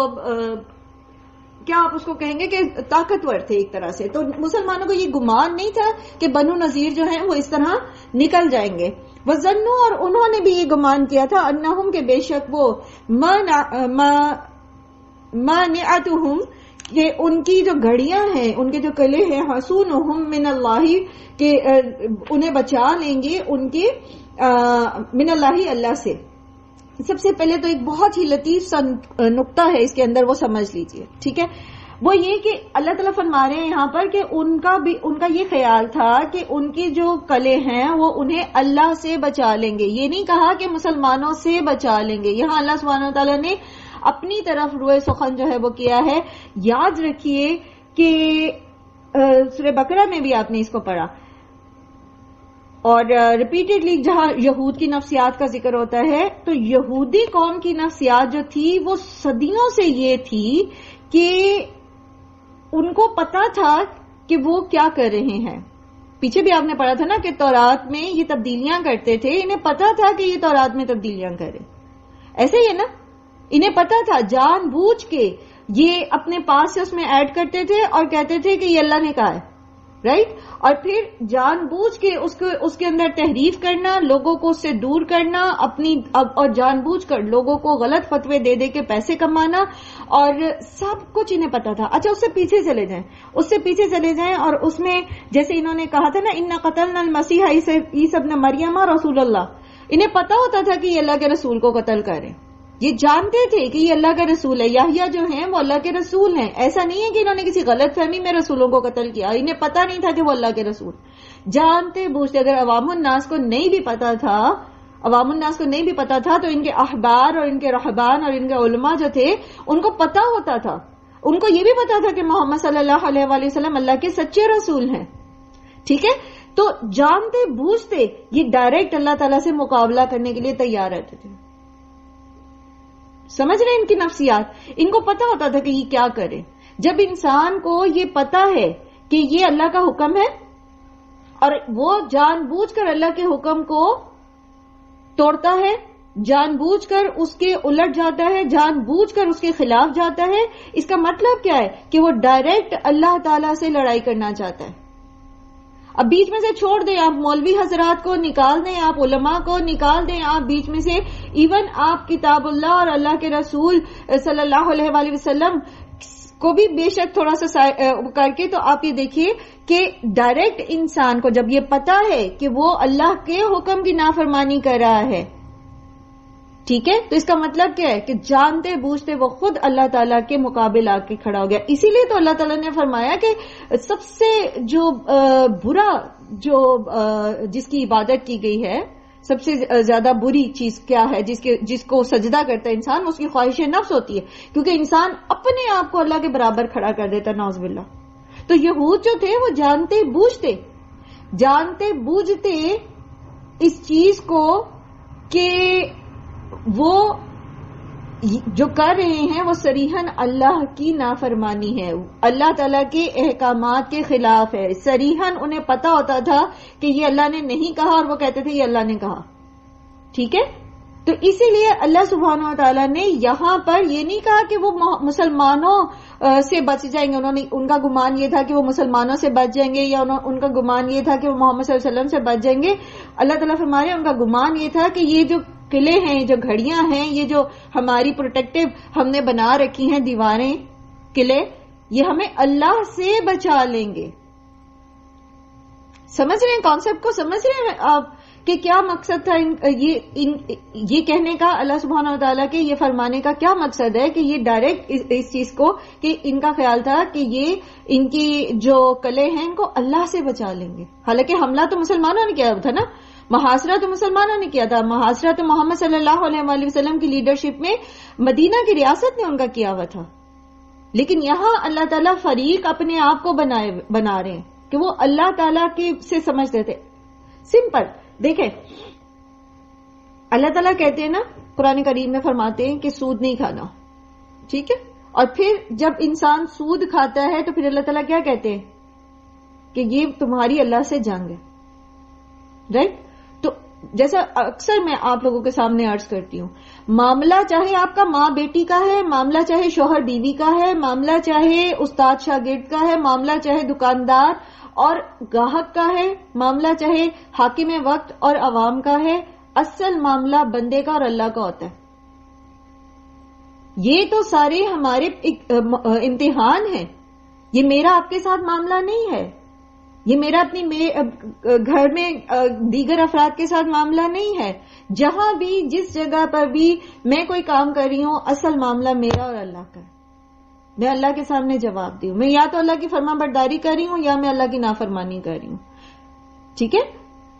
کیا آپ اس کو کہیں گے کہ طاقتور تھے ایک طرح سے. تو مسلمانوں کو یہ گمان نہیں تھا کہ بنو نذیر جو ہیں وہ اس طرح نکل جائیں گے. وظنوا اور انہوں نے بھی یہ گمان کیا تھا انہم کہ بے شک وہ مانعتہم کہ ان کی جو گھڑیاں ہیں ان کے جو قلعے ہیں حصونہم من اللہ کہ انہیں بچا لیں گے ان کے من اللہ اللہ سے. سب سے پہلے تو ایک بہت ہی لطیف سا نقطہ ہے اس کے اندر، وہ سمجھ لیجئے، ٹھیک ہے؟ وہ یہ کہ اللہ تعالیٰ فرما رہے ہیں یہاں پر کہ ان کا یہ خیال تھا کہ ان کی جو کلے ہیں وہ انہیں اللہ سے بچا لیں گے. یہ نہیں کہا کہ مسلمانوں سے بچا لیں گے. یہاں اللہ سبحانہ وتعالیٰ نے اپنی طرف روئے سخن جو ہے وہ کیا ہے. یاد رکھیے کہ سورہ بقرہ میں بھی آپ نے اس کو پڑھا، اور ریپیٹڈلی جہاں یہود کی نفسیات کا ذکر ہوتا ہے تو یہودی قوم کی نفسیات جو تھی وہ صدیوں سے یہ تھی کہ ان کو پتا تھا کہ وہ کیا کر رہے ہیں. پیچھے بھی آپ نے پڑھا تھا نا کہ تورات میں یہ تبدیلیاں کرتے تھے، انہیں پتا تھا کہ یہ تورات میں تبدیلیاں کرے. ایسے ہی ہے نا، انہیں پتا تھا، جان بوجھ کے یہ اپنے پاس سے اس میں ایڈ کرتے تھے اور کہتے تھے کہ یہ اللہ نے کہا ہے، رائٹ؟ اور پھر جان بوجھ کے اس کے اندر تحریف کرنا، لوگوں کو اس سے دور کرنا، اور جان بوجھ کر لوگوں کو غلط فتوے دے دے کے پیسے کمانا، اور سب کچھ انہیں پتا تھا. اچھا اس سے پیچھے چلے جائیں اور اس میں جیسے انہوں نے کہا تھا نا اِنَّا قَتَلْنَا الْمَسِيحَ عِيسَى ابْنَ مَرْيَمَ رَسُولَ اللَّهِ، انہیں پتا ہوتا تھا کہ یہ اللہ کے رسول کو قتل کریں. یہ جانتے تھے کہ یہ اللہ کا رسول ہے. یحییٰ جو ہیں وہ اللہ کے رسول ہیں. ایسا نہیں ہے کہ انہوں نے کسی غلط فہمی میں رسولوں کو قتل کیا، انہیں پتا نہیں تھا کہ وہ اللہ کے رسول. جانتے بوجھتے، اگر عوام الناس کو نہیں بھی پتا تھا تو ان کے احبار اور ان کے رہبان اور ان کے علماء جو تھے ان کو پتا ہوتا تھا. ان کو یہ بھی پتا تھا کہ محمد صلی اللہ علیہ وآلہ وسلم اللہ کے سچے رسول ہیں. ٹھیک ہے؟ تو جانتے بوجھتے یہ ڈائریکٹ اللہ تعالیٰ سے مقابلہ کرنے کے لیے تیار رہتے تھے. سمجھ رہے ہیں ان کی نفسیات؟ ان کو پتا ہوتا تھا کہ یہ کیا کرے. جب انسان کو یہ پتا ہے کہ یہ اللہ کا حکم ہے اور وہ جان بوجھ کر اللہ کے حکم کو توڑتا ہے، جان بوجھ کر اس کے الٹ جاتا ہے، جان بوجھ کر اس کے خلاف جاتا ہے، اس کا مطلب کیا ہے کہ وہ ڈائریکٹ اللہ تعالی سے لڑائی کرنا چاہتا ہے. اب بیچ میں سے چھوڑ دیں، آپ مولوی حضرات کو نکال دیں، آپ علماء کو نکال دیں، آپ بیچ میں سے ایون آپ کتاب اللہ اور اللہ کے رسول صلی اللہ علیہ وآلہ وسلم کو بھی بے شک تھوڑا سا کر کے، تو آپ یہ دیکھیے کہ ڈائریکٹ انسان کو جب یہ پتا ہے کہ وہ اللہ کے حکم کی نافرمانی کر رہا ہے، ٹھیک ہے، تو اس کا مطلب کیا ہے کہ جانتے بوجھتے وہ خود اللہ تعالیٰ کے مقابل آ کے کھڑا ہو گیا. اسی لیے تو اللہ تعالیٰ نے فرمایا کہ سب سے جو برا جس کی عبادت کی گئی ہے، سب سے زیادہ بری چیز کیا ہے جس کو سجدہ کرتا ہے انسان، اس کی خواہش نفس ہوتی ہے، کیونکہ انسان اپنے آپ کو اللہ کے برابر کھڑا کر دیتا ہے، نعوذ باللہ. تو یہود جو تھے وہ جانتے بوجھتے اس چیز کو کہ وہ جو کر رہے ہیں وہ صریحاً اللہ کی نافرمانی ہے، اللہ تعالیٰ کے احکامات کے خلاف ہے. صریحاً انہیں پتا ہوتا تھا کہ یہ اللہ نے نہیں کہا اور وہ کہتے تھے یہ اللہ نے کہا. ٹھیک ہے؟ تو اسی لیے اللہ سبحانہ و تعالیٰ نے یہاں پر یہ نہیں کہا کہ وہ مسلمانوں سے بچ جائیں گے. ان کا گمان یہ تھا کہ وہ مسلمانوں سے بچ جائیں گے، یا ان کا گمان یہ تھا کہ وہ محمد صلی اللہ علیہ وسلم سے بچ جائیں گے. اللہ تعالیٰ فرما رہے ہیں ان کا گمان یہ تھا کہ یہ جو قلعے ہیں، جو گھڑیاں ہیں، یہ جو ہماری پروٹیکٹیو ہم نے بنا رکھی ہیں دیواریں، قلعے، یہ ہمیں اللہ سے بچا لیں گے. سمجھ رہے ہیں کانسیپٹ کو؟ سمجھ رہے ہیں آپ کہ کیا مقصد تھا یہ کہنے کا، اللہ سبحانہ و تعالیٰ کے یہ فرمانے کا کیا مقصد ہے کہ یہ ڈائریکٹ اس چیز کو، کہ ان کا خیال تھا کہ یہ ان کی جو قلعے ہیں ان کو اللہ سے بچا لیں گے. حالانکہ حملہ تو مسلمانوں نے کیا تھا نا، محاصرہ تو مسلمانوں نے کیا تھا، محاصرہ تو محمد صلی اللہ علیہ وآلہ وسلم کی لیڈرشپ میں مدینہ کی ریاست نے ان کا کیا ہوا تھا. لیکن یہاں اللہ تعالیٰ فریق اپنے آپ کو بنا رہے ہیں کہ وہ اللہ تعالیٰ سے سمجھتے تھے. سمپل دیکھیں، اللہ تعالیٰ کہتے ہیں نا، قرآن کریم میں فرماتے ہیں کہ سود نہیں کھانا، ٹھیک ہے، اور پھر جب انسان سود کھاتا ہے تو پھر اللہ تعالیٰ کیا کہتے ہیں کہ یہ تمہاری اللہ سے جنگ ہے، رائٹ؟ تو جیسا اکثر میں آپ لوگوں کے سامنے عرض کرتی ہوں، معاملہ چاہے آپ کا ماں بیٹی کا ہے، معاملہ چاہے شوہر بیوی کا ہے، معاملہ چاہے استاد شاگرد کا ہے، معاملہ چاہے دکاندار اور گاہک کا ہے، معاملہ چاہے حاکم وقت اور عوام کا ہے، اصل معاملہ بندے کا اور اللہ کا ہوتا ہے. یہ تو سارے ہمارے امتحان ہیں، یہ میرا آپ کے ساتھ معاملہ نہیں ہے. یہ میرا اپنی گھر میں دیگر افراد کے ساتھ معاملہ نہیں ہے. جہاں بھی جس جگہ پر بھی میں کوئی کام کر رہی ہوں اصل معاملہ میرا اور اللہ کا ہے. میں اللہ کے سامنے جواب دی ہوں. میں یا تو اللہ کی فرما برداری کر رہی ہوں یا میں اللہ کی نافرمانی کر رہی ہوں. ٹھیک ہے.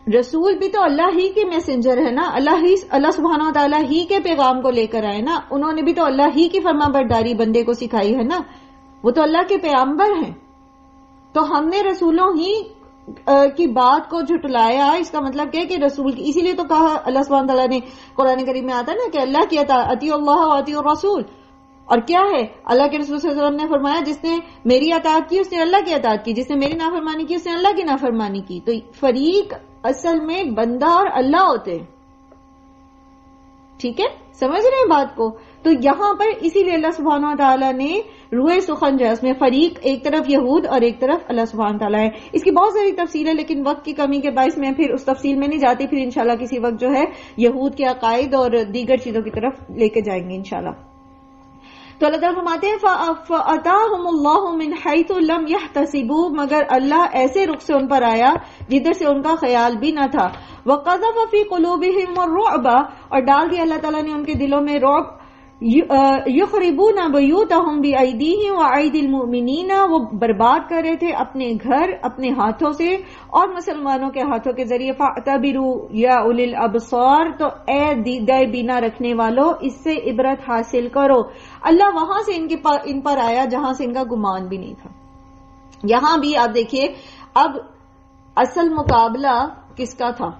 رسول بھی تو اللہ ہی کے میسنجر ہے نا. اللہ سبحانہ و تعالیٰ ہی کے پیغام کو لے کر آئے نا. انہوں نے بھی تو اللہ ہی کی فرما برداری بندے کو سکھائی ہے نا. وہ تو اللہ کے پیغمبر ہیں. تو ہم نے رسولوں ہی کی بات کو جھٹلایا. اس کا مطلب کیا ہے کہ رسول کی, اسی لیے تو کہا اللہ سبحانہ تعالیٰ نے قرآن کریم میں آتا ہے نا کہ اللہ کی اطیعوا اللہ و اطیعوا الرسول. اور کیا ہے اللہ کے رسول صلی اللہ علیہ وسلم نے فرمایا جس نے میری اطاعت کی اس نے اللہ کی اطاعت کی, جس نے میری نافرمانی کی اس نے اللہ کی نافرمانی کی. تو فریق اصل میں بندہ اور اللہ ہوتے ہیں. ٹھیک ہے, سمجھ رہے ہیں بات کو. تو یہاں پر اسی لیے اللہ سبحانہ و تعالیٰ نے روئے سخن جو ہے اس میں فریق ایک طرف یہود اور ایک طرف اللہ سبحانہ تعالیٰ ہے. اس کی بہت ساری تفصیل ہے لیکن وقت کی کمی کے باعث میں پھر اس تفصیل میں نہیں جاتی. پھر انشاءاللہ کسی وقت جو ہے یہود کے عقائد اور دیگر چیزوں کی طرف لے کے جائیں گے انشاءاللہ. تو اللہ تعالیٰ فرماتے ہیں فَأَتَاهُمُ اللَّهُ مِنْ حَيْثُ لَمْ يَحْتَسِبُوا, مگر اللہ ایسے رخ سے ان پر آیا جدھر سے ان کا خیال بھی نہ تھا. وَقَذَفَ فِي قُلُوبِهِمُ الرُّعْبَ, اور ڈال دیا اللہ تعالیٰ نے ان کے دلوں میں رعب. یخربون بیوتہم بأیدیہم وأیدی المؤمنین, وہ برباد کر رہے تھے اپنے گھر اپنے ہاتھوں سے اور مسلمانوں کے ہاتھوں کے ذریعے. فاعتبروا یا اولی الابصار, تو اے دیدہ بینا رکھنے والو اس سے عبرت حاصل کرو. اللہ وہاں سے ان پر آیا جہاں سے ان کا گمان بھی نہیں تھا. یہاں بھی آپ دیکھیے اب اصل مقابلہ کس کا تھا؟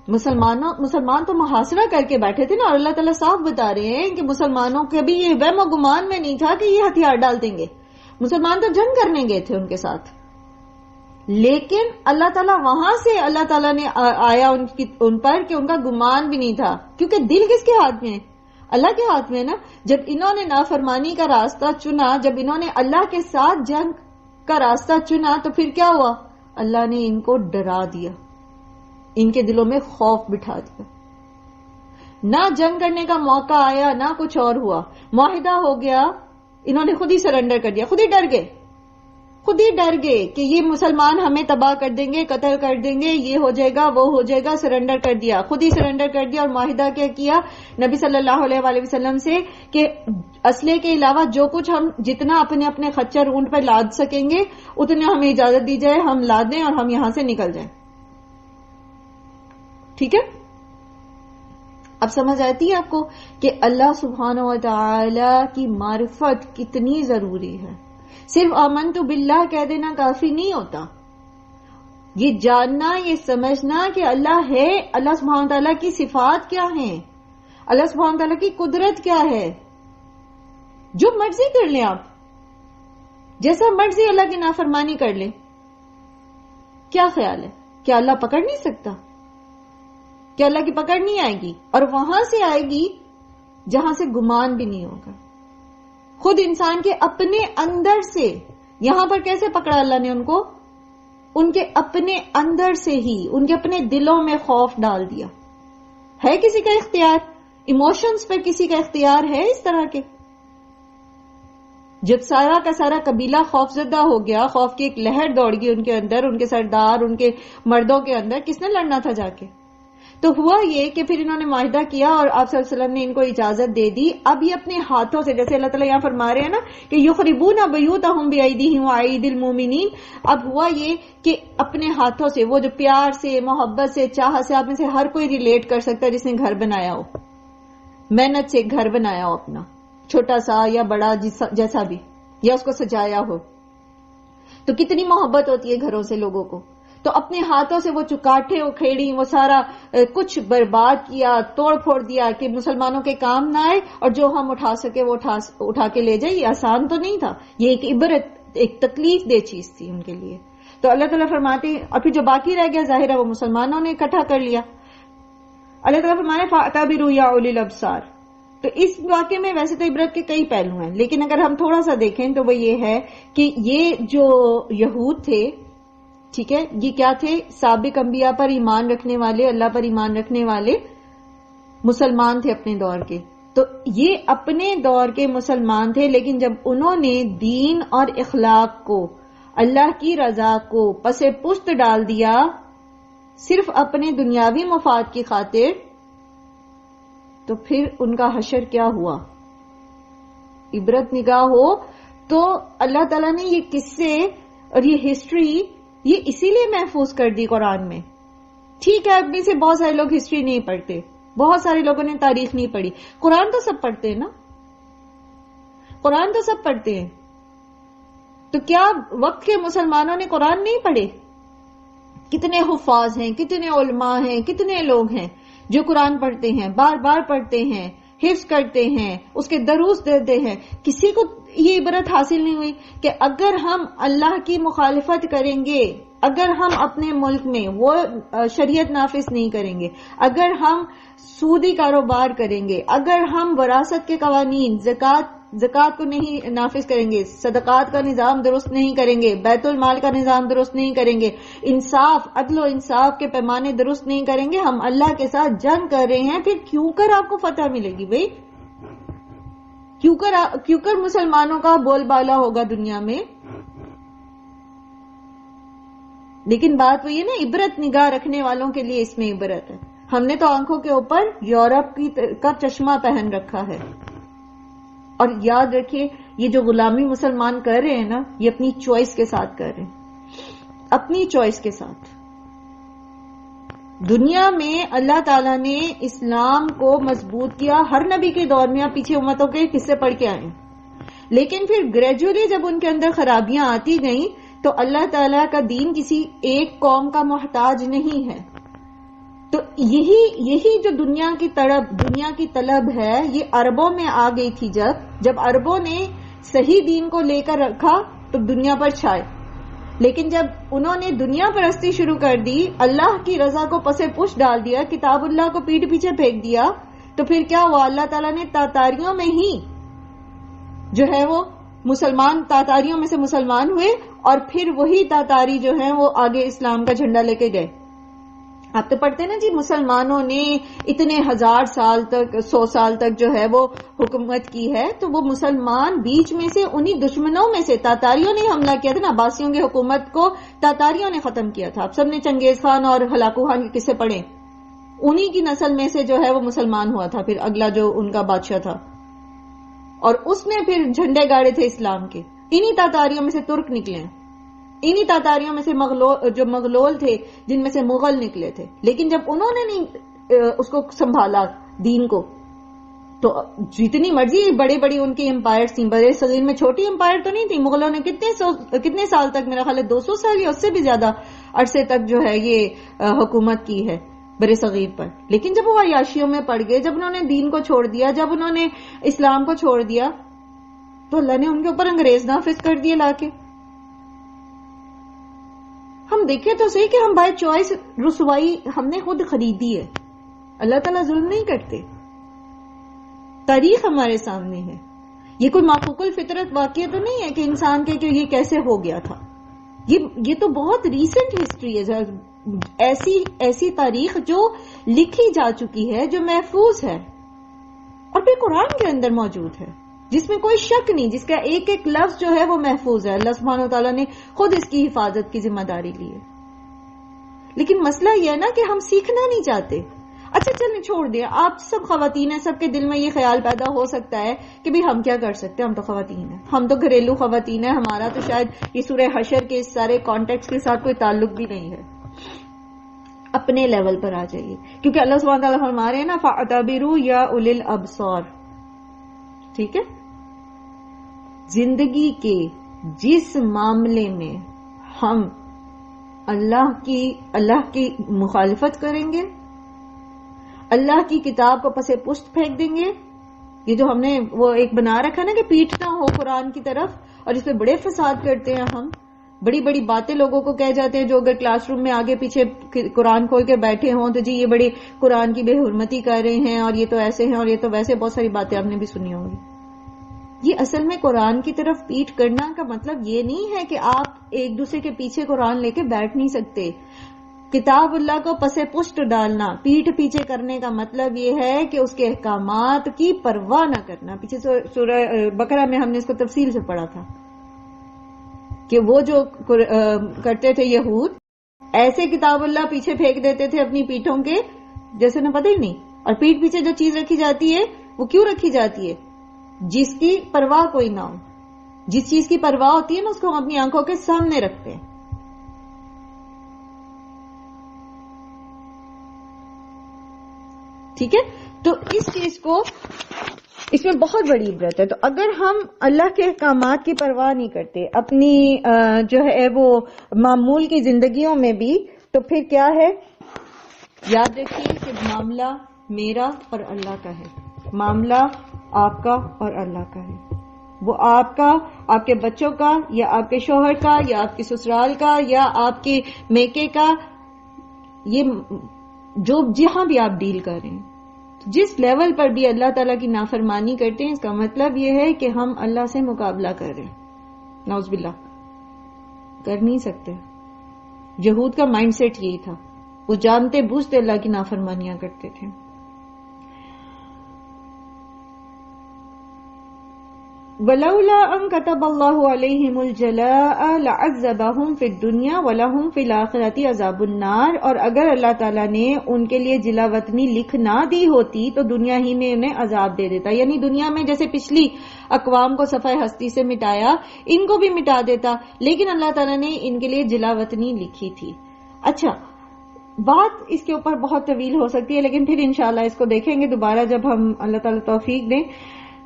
مسلمان تو محاصرہ کر کے بیٹھے تھے نا, اور اللہ تعالیٰ صاف بتا رہے ہیں کہ مسلمانوں کے بھی یہ وہم و گمان میں نہیں تھا کہ یہ ہتھیار ڈال دیں گے. مسلمان تو جنگ کرنے گئے تھے ان کے ساتھ, لیکن اللہ تعالیٰ وہاں سے اللہ تعالیٰ نے آیا ان پر کہ ان کا گمان بھی نہیں تھا. کیونکہ دل کس کے ہاتھ میں ہے؟ اللہ کے ہاتھ میں نا. جب انہوں نے نافرمانی کا راستہ چنا, جب انہوں نے اللہ کے ساتھ جنگ کا راستہ چنا, تو پھر کیا ہوا؟ اللہ نے ان کو ڈرا دیا, ان کے دلوں میں خوف بٹھا دیا. نہ جنگ کرنے کا موقع آیا نہ کچھ اور ہوا. معاہدہ ہو گیا, انہوں نے خود ہی سرنڈر کر دیا, خود ہی ڈر گئے کہ یہ مسلمان ہمیں تباہ کر دیں گے, قتل کر دیں گے, یہ ہو جائے گا وہ ہو جائے گا. سرنڈر کر دیا, خود ہی سرنڈر کر دیا. اور معاہدہ کیا کیا نبی صلی اللہ علیہ وآلہ وسلم سے کہ اسلحے کے علاوہ جو کچھ ہم جتنا اپنے خچر اونٹ پر لاد سکیں گے اتنا ہمیں اجازت دی جائے, ہم لاد دیں اور ہم یہاں سے نکل جائیں. ٹھیک ہے, اب سمجھ آتی ہے آپ کو کہ اللہ سبحانہ و تعالی کی معرفت کتنی ضروری ہے. صرف آمنت باللہ کہہ دینا کافی نہیں ہوتا. یہ جاننا, یہ سمجھنا کہ اللہ ہے, اللہ سبحانہ و تعالی کی صفات کیا ہیں, اللہ سبحانہ و تعالی کی قدرت کیا ہے. جو مرضی کر لیں آپ, جیسا مرضی اللہ کی نافرمانی کر لیں, کیا خیال ہے کیا اللہ پکڑ نہیں سکتا؟ کہ اللہ کی پکڑ نہیں آئے گی؟ اور وہاں سے آئے گی جہاں سے گمان بھی نہیں ہوگا. خود انسان کے اپنے اندر سے. یہاں پر کیسے پکڑا اللہ نے ان کو؟ ان کے اپنے اندر سے ہی, ان کے اپنے دلوں میں خوف ڈال دیا. ہے کسی کا اختیار؟ ایموشنز پر کسی کا اختیار ہے اس طرح کے؟ جب سارا کا سارا قبیلہ خوف زدہ ہو گیا, خوف کی ایک لہر دوڑ گئی ان کے اندر, ان کے سردار, ان کے مردوں کے اندر, کس نے لڑنا تھا جا کے؟ تو ہوا یہ کہ پھر انہوں نے معاہدہ کیا اور آپ صلی اللہ علیہ وسلم نے ان کو اجازت دے دی. اب یہ اپنے ہاتھوں سے, جیسے اللہ تعالیٰ یہاں فرما رہے ہیں نا کہ یخربون بیوتہم بایدیہم وایدی المؤمنین, اب ہوا یہ کہ اپنے ہاتھوں سے, وہ جو پیار سے, محبت سے, چاہت سے, آپ میں سے ہر کوئی ریلیٹ کر سکتا ہے جس نے گھر بنایا ہو, محنت سے گھر بنایا ہو اپنا, چھوٹا سا یا بڑا جیسا بھی, یا اس کو سجایا ہو, تو کتنی محبت ہوتی ہے گھروں سے لوگوں کو. تو اپنے ہاتھوں سے وہ چکاٹھے اکھیڑی, وہ سارا کچھ برباد کیا, توڑ پھوڑ دیا کہ مسلمانوں کے کام نہ آئے, اور جو ہم اٹھا سکے وہ اٹھا کے لے جائے. یہ آسان تو نہیں تھا, یہ ایک عبرت, ایک تکلیف دہ چیز تھی ان کے لیے. تو اللہ تعالیٰ فرماتے ہیں, اور پھر جو باقی رہ گیا ظاہر ہے وہ مسلمانوں نے اکٹھا کر لیا. اللہ تعالیٰ فرماتے فاعتبروا یا اولی الابصار. تو اس واقعے میں ویسے تو عبرت کے کئی پہلو ہیں, لیکن اگر ہم تھوڑا سا دیکھیں تو وہ یہ ہے کہ یہ جو یہود تھے, ٹھیک ہے, یہ کیا تھے؟ سابق انبیاء پر ایمان رکھنے والے, اللہ پر ایمان رکھنے والے مسلمان تھے اپنے دور کے. تو یہ اپنے دور کے مسلمان تھے, لیکن جب انہوں نے دین اور اخلاق کو اللہ کی رضا کو پس پشت ڈال دیا صرف اپنے دنیاوی مفاد کی خاطر، تو پھر ان کا حشر کیا ہوا؟ عبرت نگاہ ہو تو اللہ تعالیٰ نے یہ قصے اور یہ ہسٹری یہ اسی لیے محفوظ کر دی قرآن میں. ٹھیک ہے، اب میں سے بہت سارے لوگ ہسٹری نہیں پڑھتے، بہت سارے لوگوں نے تاریخ نہیں پڑھی، قرآن تو سب پڑھتے ہیں نا، قرآن تو سب پڑھتے ہیں. تو کیا وقت کے مسلمانوں نے قرآن نہیں پڑھے؟ کتنے حفاظ ہیں، کتنے علماء ہیں، کتنے لوگ ہیں جو قرآن پڑھتے ہیں، بار بار پڑھتے ہیں، حفظ کرتے ہیں، اس کے دروس دیتے ہیں. کسی کو یہ عبرت حاصل نہیں ہوئی کہ اگر ہم اللہ کی مخالفت کریں گے، اگر ہم اپنے ملک میں وہ شریعت نافذ نہیں کریں گے، اگر ہم سودی کاروبار کریں گے، اگر ہم وراثت کے قوانین، زکوٰۃ کو نہیں نافذ کریں گے، صدقات کا نظام درست نہیں کریں گے، بیت المال کا نظام درست نہیں کریں گے، انصاف، عدل و انصاف کے پیمانے درست نہیں کریں گے، ہم اللہ کے ساتھ جنگ کر رہے ہیں، پھر کیوں کر آپ کو فتح ملے گی بھائی؟ کیوں کر مسلمانوں کا بول بالا ہوگا دنیا میں؟ لیکن بات وہ یہ نا، عبرت نگاہ رکھنے والوں کے لیے اس میں عبرت ہے. ہم نے تو آنکھوں کے اوپر یورپ کا چشمہ پہن رکھا ہے. اور یاد رکھیے، یہ جو غلامی مسلمان کر رہے ہیں نا، یہ اپنی چوائس کے ساتھ کر رہے ہیں، اپنی چوائس کے ساتھ. دنیا میں اللہ تعالیٰ نے اسلام کو مضبوط کیا، ہر نبی کے دور میں، آپ پیچھے امتوں کے قصے پڑھ کے آئے، لیکن پھر گریجولی جب ان کے اندر خرابیاں آتی گئیں تو اللہ تعالیٰ کا دین کسی ایک قوم کا محتاج نہیں ہے. تو یہی جو دنیا کی طلب ہے، یہ عربوں میں آ گئی تھی. جب عربوں نے صحیح دین کو لے کر رکھا تو دنیا پر چھائے، لیکن جب انہوں نے دنیا پرستی شروع کر دی، اللہ کی رضا کو پسے پش ڈال دیا، کتاب اللہ کو پیٹھ پیچھے پھینک دیا، تو پھر کیا ہوا؟ اللہ تعالیٰ نے تاتاریوں میں ہی جو ہے وہ تاتاریوں میں سے مسلمان ہوئے، اور پھر وہی تاتاری جو ہیں وہ آگے اسلام کا جھنڈا لے کے گئے. آپ تو پڑھتے نا جی، مسلمانوں نے اتنے 1000 سال تک، 100 سال تک جو ہے وہ حکومت کی ہے، تو وہ مسلمان بیچ میں سے انہی دشمنوں میں سے تاتاریوں نے حملہ کیا تھا نا. عباسیوں کی حکومت کو تاتاریوں نے ختم کیا تھا. آپ سب نے چنگیز خان اور ہلاکو خان کے قصے پڑھے، انہی کی نسل میں سے جو ہے وہ مسلمان ہوا تھا پھر اگلا جو ان کا بادشاہ تھا، اور اس نے پھر جھنڈے گاڑے تھے اسلام کے. انہی تاتاریوں میں سے ترک نکلے، انہی تاتاریوں میں سے جو مغلول تھے، جن میں سے مغل نکلے تھے. لیکن جب انہوں نے نہیں اس کو سنبھالا دین کو، تو جتنی مرضی بڑے بڑی ان کی امپائر تھیں، بڑے صغیر میں چھوٹی امپائر تو نہیں تھی. مغلوں نے کتنے سال تک، میرا خیال ہے 200 سال یا اس سے بھی زیادہ عرصے تک جو ہے یہ حکومت کی ہے برے صغیر پر. لیکن جب وہ عیاشیوں میں پڑ گئے، جب انہوں نے دین کو چھوڑ دیا، جب انہوں نے اسلام کو چھوڑ دیا، تو اللہ نے ان کے اوپر انگریز نافذ کر دیے لا کے. ہم دیکھیں تو صحیح کہ ہم بائی چوائس رسوائی ہم نے خود خریدی ہے. اللہ تعالیٰ ظلم نہیں کرتے. تاریخ ہمارے سامنے ہے. یہ کوئی مافوق الفطرت واقعہ تو نہیں ہے کہ انسان کے کہ یہ کیسے ہو گیا تھا. یہ تو بہت ریسنٹ ہسٹری ہے، ایسی تاریخ جو لکھی جا چکی ہے، جو محفوظ ہے، اور پھر قرآن کے اندر موجود ہے، جس میں کوئی شک نہیں، جس کا ایک ایک لفظ جو ہے وہ محفوظ ہے. اللہ سبحانہ و تعالیٰ نے خود اس کی حفاظت کی ذمہ داری لی ہے. لیکن مسئلہ یہ ہے نا کہ ہم سیکھنا نہیں چاہتے. اچھا چلیں چھوڑ دیا، آپ سب خواتین ہیں، سب کے دل میں یہ خیال پیدا ہو سکتا ہے کہ بھی ہم کیا کر سکتے ہیں، ہم تو خواتین ہیں، ہم تو گھریلو خواتین ہیں، ہمارا تو شاید یہ سورہ حشر کے اس سارے کانٹیکس کے ساتھ کوئی تعلق بھی نہیں ہے. اپنے لیول پر آ جائیے، کیونکہ اللہ سبحانہ تعالیٰ فرما رہے ہیں نا فَاعْتَبِرُوا يَا أُولِي الْأَبْصَارِ. ٹھیک ہے، زندگی کے جس معاملے میں ہم اللہ کی مخالفت کریں گے، اللہ کی کتاب کو پسے پشت پھینک دیں گے، یہ جو ہم نے وہ ایک بنا رکھا نا کہ پیٹ نہ ہو قرآن کی طرف، اور اس پہ بڑے فساد کرتے ہیں ہم، بڑی بڑی باتیں لوگوں کو کہہ جاتے ہیں، جو اگر کلاس روم میں آگے پیچھے قرآن کھول کے بیٹھے ہوں تو جی یہ بڑی قرآن کی بے حرمتی کر رہے ہیں، اور یہ تو ایسے ہیں، اور یہ تو ویسے، بہت ساری باتیں آپ نے بھی سنی ہوں گی. یہ اصل میں قرآن کی طرف پیٹ کرنا کا مطلب یہ نہیں ہے کہ آپ ایک دوسرے کے پیچھے قرآن لے کے بیٹھ نہیں سکتے. کتاب اللہ کو پسے پشت ڈالنا، پیٹھ پیچھے کرنے کا مطلب یہ ہے کہ اس کے احکامات کی پرواہ نہ کرنا. پیچھے سورہ بقرہ میں ہم نے اس کو تفصیل سے پڑھا تھا. کہ وہ جو کرتے تھے یہود، ایسے کتاب اللہ پیچھے پھینک دیتے تھے اپنی پیٹھوں کے جیسے انہیں پتہ ہی نہیں. اور پیٹھ پیچھے جو چیز رکھی جاتی ہے وہ کیوں رکھی جاتی ہے؟ جس کی پرواہ کوئی نہ ہو. جس چیز کی پرواہ ہوتی ہے نا اس کو ہم اپنی آنکھوں کے سامنے رکھتے ہیں. ٹھیک ہے، تو اس چیز کو اس میں بہت بڑی عبرت ہے. تو اگر ہم اللہ کے احکامات کی پرواہ نہیں کرتے اپنی جو ہے وہ معمول کی زندگیوں میں بھی، تو پھر کیا ہے؟ یاد رکھیے کہ معاملہ میرا اور اللہ کا ہے، معاملہ آپ کا اور اللہ کا ہے. وہ آپ کا، آپ کے بچوں کا، یا آپ کے شوہر کا، یا آپ کے سسرال کا، یا آپ کے میکے کا، یہ جو جہاں بھی آپ ڈیل کر رہے ہیں، جس لیول پر بھی اللہ تعالیٰ کی نافرمانی کرتے ہیں، اس کا مطلب یہ ہے کہ ہم اللہ سے مقابلہ کر رہے ہیں. نعوذ باللہ، کر نہیں سکتے. یہود کا مائنڈ سیٹ یہی تھا، وہ جانتے بوجھتے اللہ کی نافرمانیاں کرتے تھے. وَلَوْلَا أَن كَتَبَ اللَّهُ عَلَيْهِمُ الْجَلَاءَ لَعَذَّبَهُمْ فِي الدُّنْيَا وَلَهُمْ فِي الْآخِرَةِ عَذَابُ النَّارِ. اور اگر اللہ تعالیٰ نے ان کے لیے جلا وطنی لکھ نہ دی ہوتی تو دنیا ہی میں انہیں عذاب دے دیتا. یعنی دنیا میں جیسے پچھلی اقوام کو صفحہ ہستی سے مٹایا، ان کو بھی مٹا دیتا، لیکن اللہ تعالیٰ نے ان کے لیے جلا وطنی لکھی تھی. اچھا، بات اس کے اوپر بہت طویل ہو سکتی ہے، لیکن پھر انشاءاللہ اس کو دیکھیں گے دوبارہ جب ہم اللہ تعالیٰ توفیق دیں.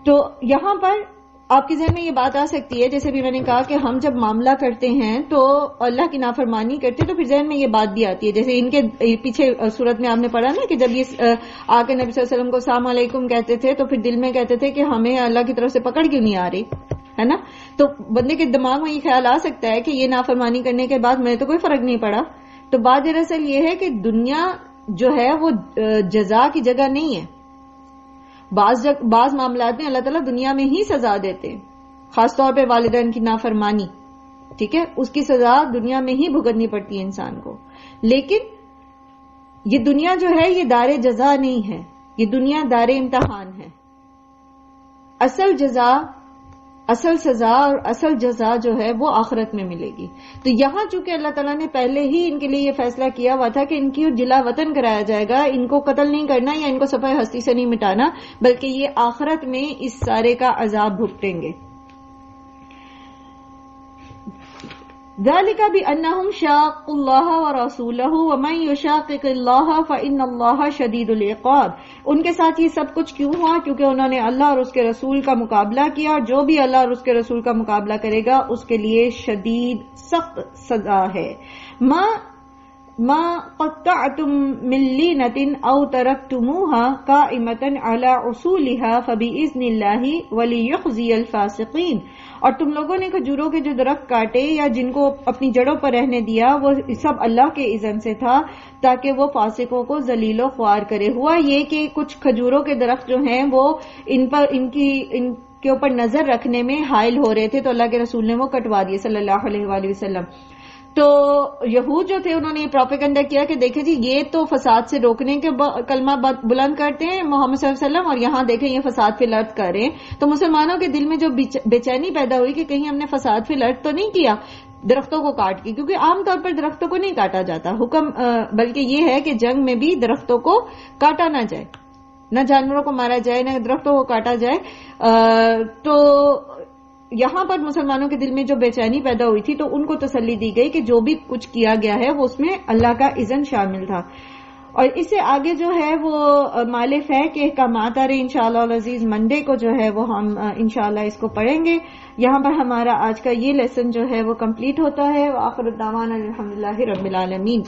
تو یہاں پر آپ کے ذہن میں یہ بات آ سکتی ہے، جیسے بھی میں نے کہا کہ ہم جب معاملہ کرتے ہیں تو اللہ کی نافرمانی کرتے تو پھر ذہن میں یہ بات بھی آتی ہے. جیسے ان کے پیچھے صورت میں آپ نے پڑھا نا کہ جب یہ آ کے نبی صلی اللہ علیہ وسلم کو السلام علیکم کہتے تھے تو پھر دل میں کہتے تھے کہ ہمیں اللہ کی طرف سے پکڑ کیوں نہیں آ رہی ہے نا. تو بندے کے دماغ میں یہ خیال آ سکتا ہے کہ یہ نافرمانی کرنے کے بعد مجھے تو کوئی فرق نہیں پڑا. تو بات دراصل یہ ہے کہ دنیا جو ہے وہ جزا کی جگہ نہیں ہے. بعض معاملات میں اللہ تعالیٰ دنیا میں ہی سزا دیتے ہیں، خاص طور پہ والدین کی نافرمانی، ٹھیک ہے، اس کی سزا دنیا میں ہی بھگتنی پڑتی ہے انسان کو. لیکن یہ دنیا جو ہے یہ دار جزا نہیں ہے، یہ دنیا دار امتحان ہے. اصل جزا، اصل سزا اور اصل جزا جو ہے وہ آخرت میں ملے گی. تو یہاں چونکہ اللہ تعالیٰ نے پہلے ہی ان کے لیے یہ فیصلہ کیا ہوا تھا کہ ان کی جلا وطن کرایا جائے گا، ان کو قتل نہیں کرنا یا ان کو صفحہ ہستی سے نہیں مٹانا، بلکہ یہ آخرت میں اس سارے کا عذاب بھگتیں گے. ذَلِكَ بِأَنَّهُمْ شَاقُّوا اللَّهَ وَرَسُولَهُ وَمَن يُشَاقِقِ اللَّهَ فَإِنَّ اللَّهَ شَدِيدُ الْعِقَابِ. ان کے ساتھ یہ سب کچھ کیوں ہوا؟ کیونکہ انہوں نے اللہ اور اس کے رسول کا مقابلہ کیا، اور جو بھی اللہ اور اس کے رسول کا مقابلہ کرے گا اس کے لیے شدید سخت سزا ہے. ما قطعتم من لینة او ترکتموها قائمة على اصولها فبإذن الله وليخزي الفاسقین. اور تم لوگوں نے کھجوروں کے جو درخت کاٹے یا جن کو اپنی جڑوں پر رہنے دیا، وہ سب اللہ کے اذن سے تھا تاکہ وہ فاسقوں کو ذلیل و خوار کرے. ہوا یہ کہ کچھ کھجوروں کے درخت جو ہیں وہ ان کے اوپر نظر رکھنے میں حائل ہو رہے تھے، تو اللہ کے رسول نے وہ کٹوا دیے صلی اللہ علیہ وآلہ وسلم. تو یہود جو تھے انہوں نے یہ پروپیگنڈا کیا کہ دیکھیں جی یہ تو فساد سے روکنے کے کلمہ بلند کرتے ہیں محمد صلی اللہ علیہ وسلم، اور یہاں دیکھیں یہ فساد فی الارض کر رہے ہیں. تو مسلمانوں کے دل میں جو بے چینی پیدا ہوئی کہ کہیں ہم نے فساد فی الارض تو نہیں کیا درختوں کو کاٹ کے، کیونکہ عام طور پر درختوں کو نہیں کاٹا جاتا حکم، بلکہ یہ ہے کہ جنگ میں بھی درختوں کو کاٹا نہ جائے، نہ جانوروں کو مارا جائے نہ درختوں کو کاٹا جائے. تو یہاں پر مسلمانوں کے دل میں جو بے چینی پیدا ہوئی تھی تو ان کو تسلی دی گئی کہ جو بھی کچھ کیا گیا ہے وہ اس میں اللہ کا اذن شامل تھا. اور اس سے آگے جو ہے وہ مال فہ کے احکامات آ رہے ہیں انشاءاللہ العزیز. منڈے کو جو ہے وہ ہم انشاءاللہ اس کو پڑھیں گے. یہاں پر ہمارا آج کا یہ لیسن جو ہے وہ کمپلیٹ ہوتا ہے. وآخر الدعوانا الحمدللہ رب العالمین.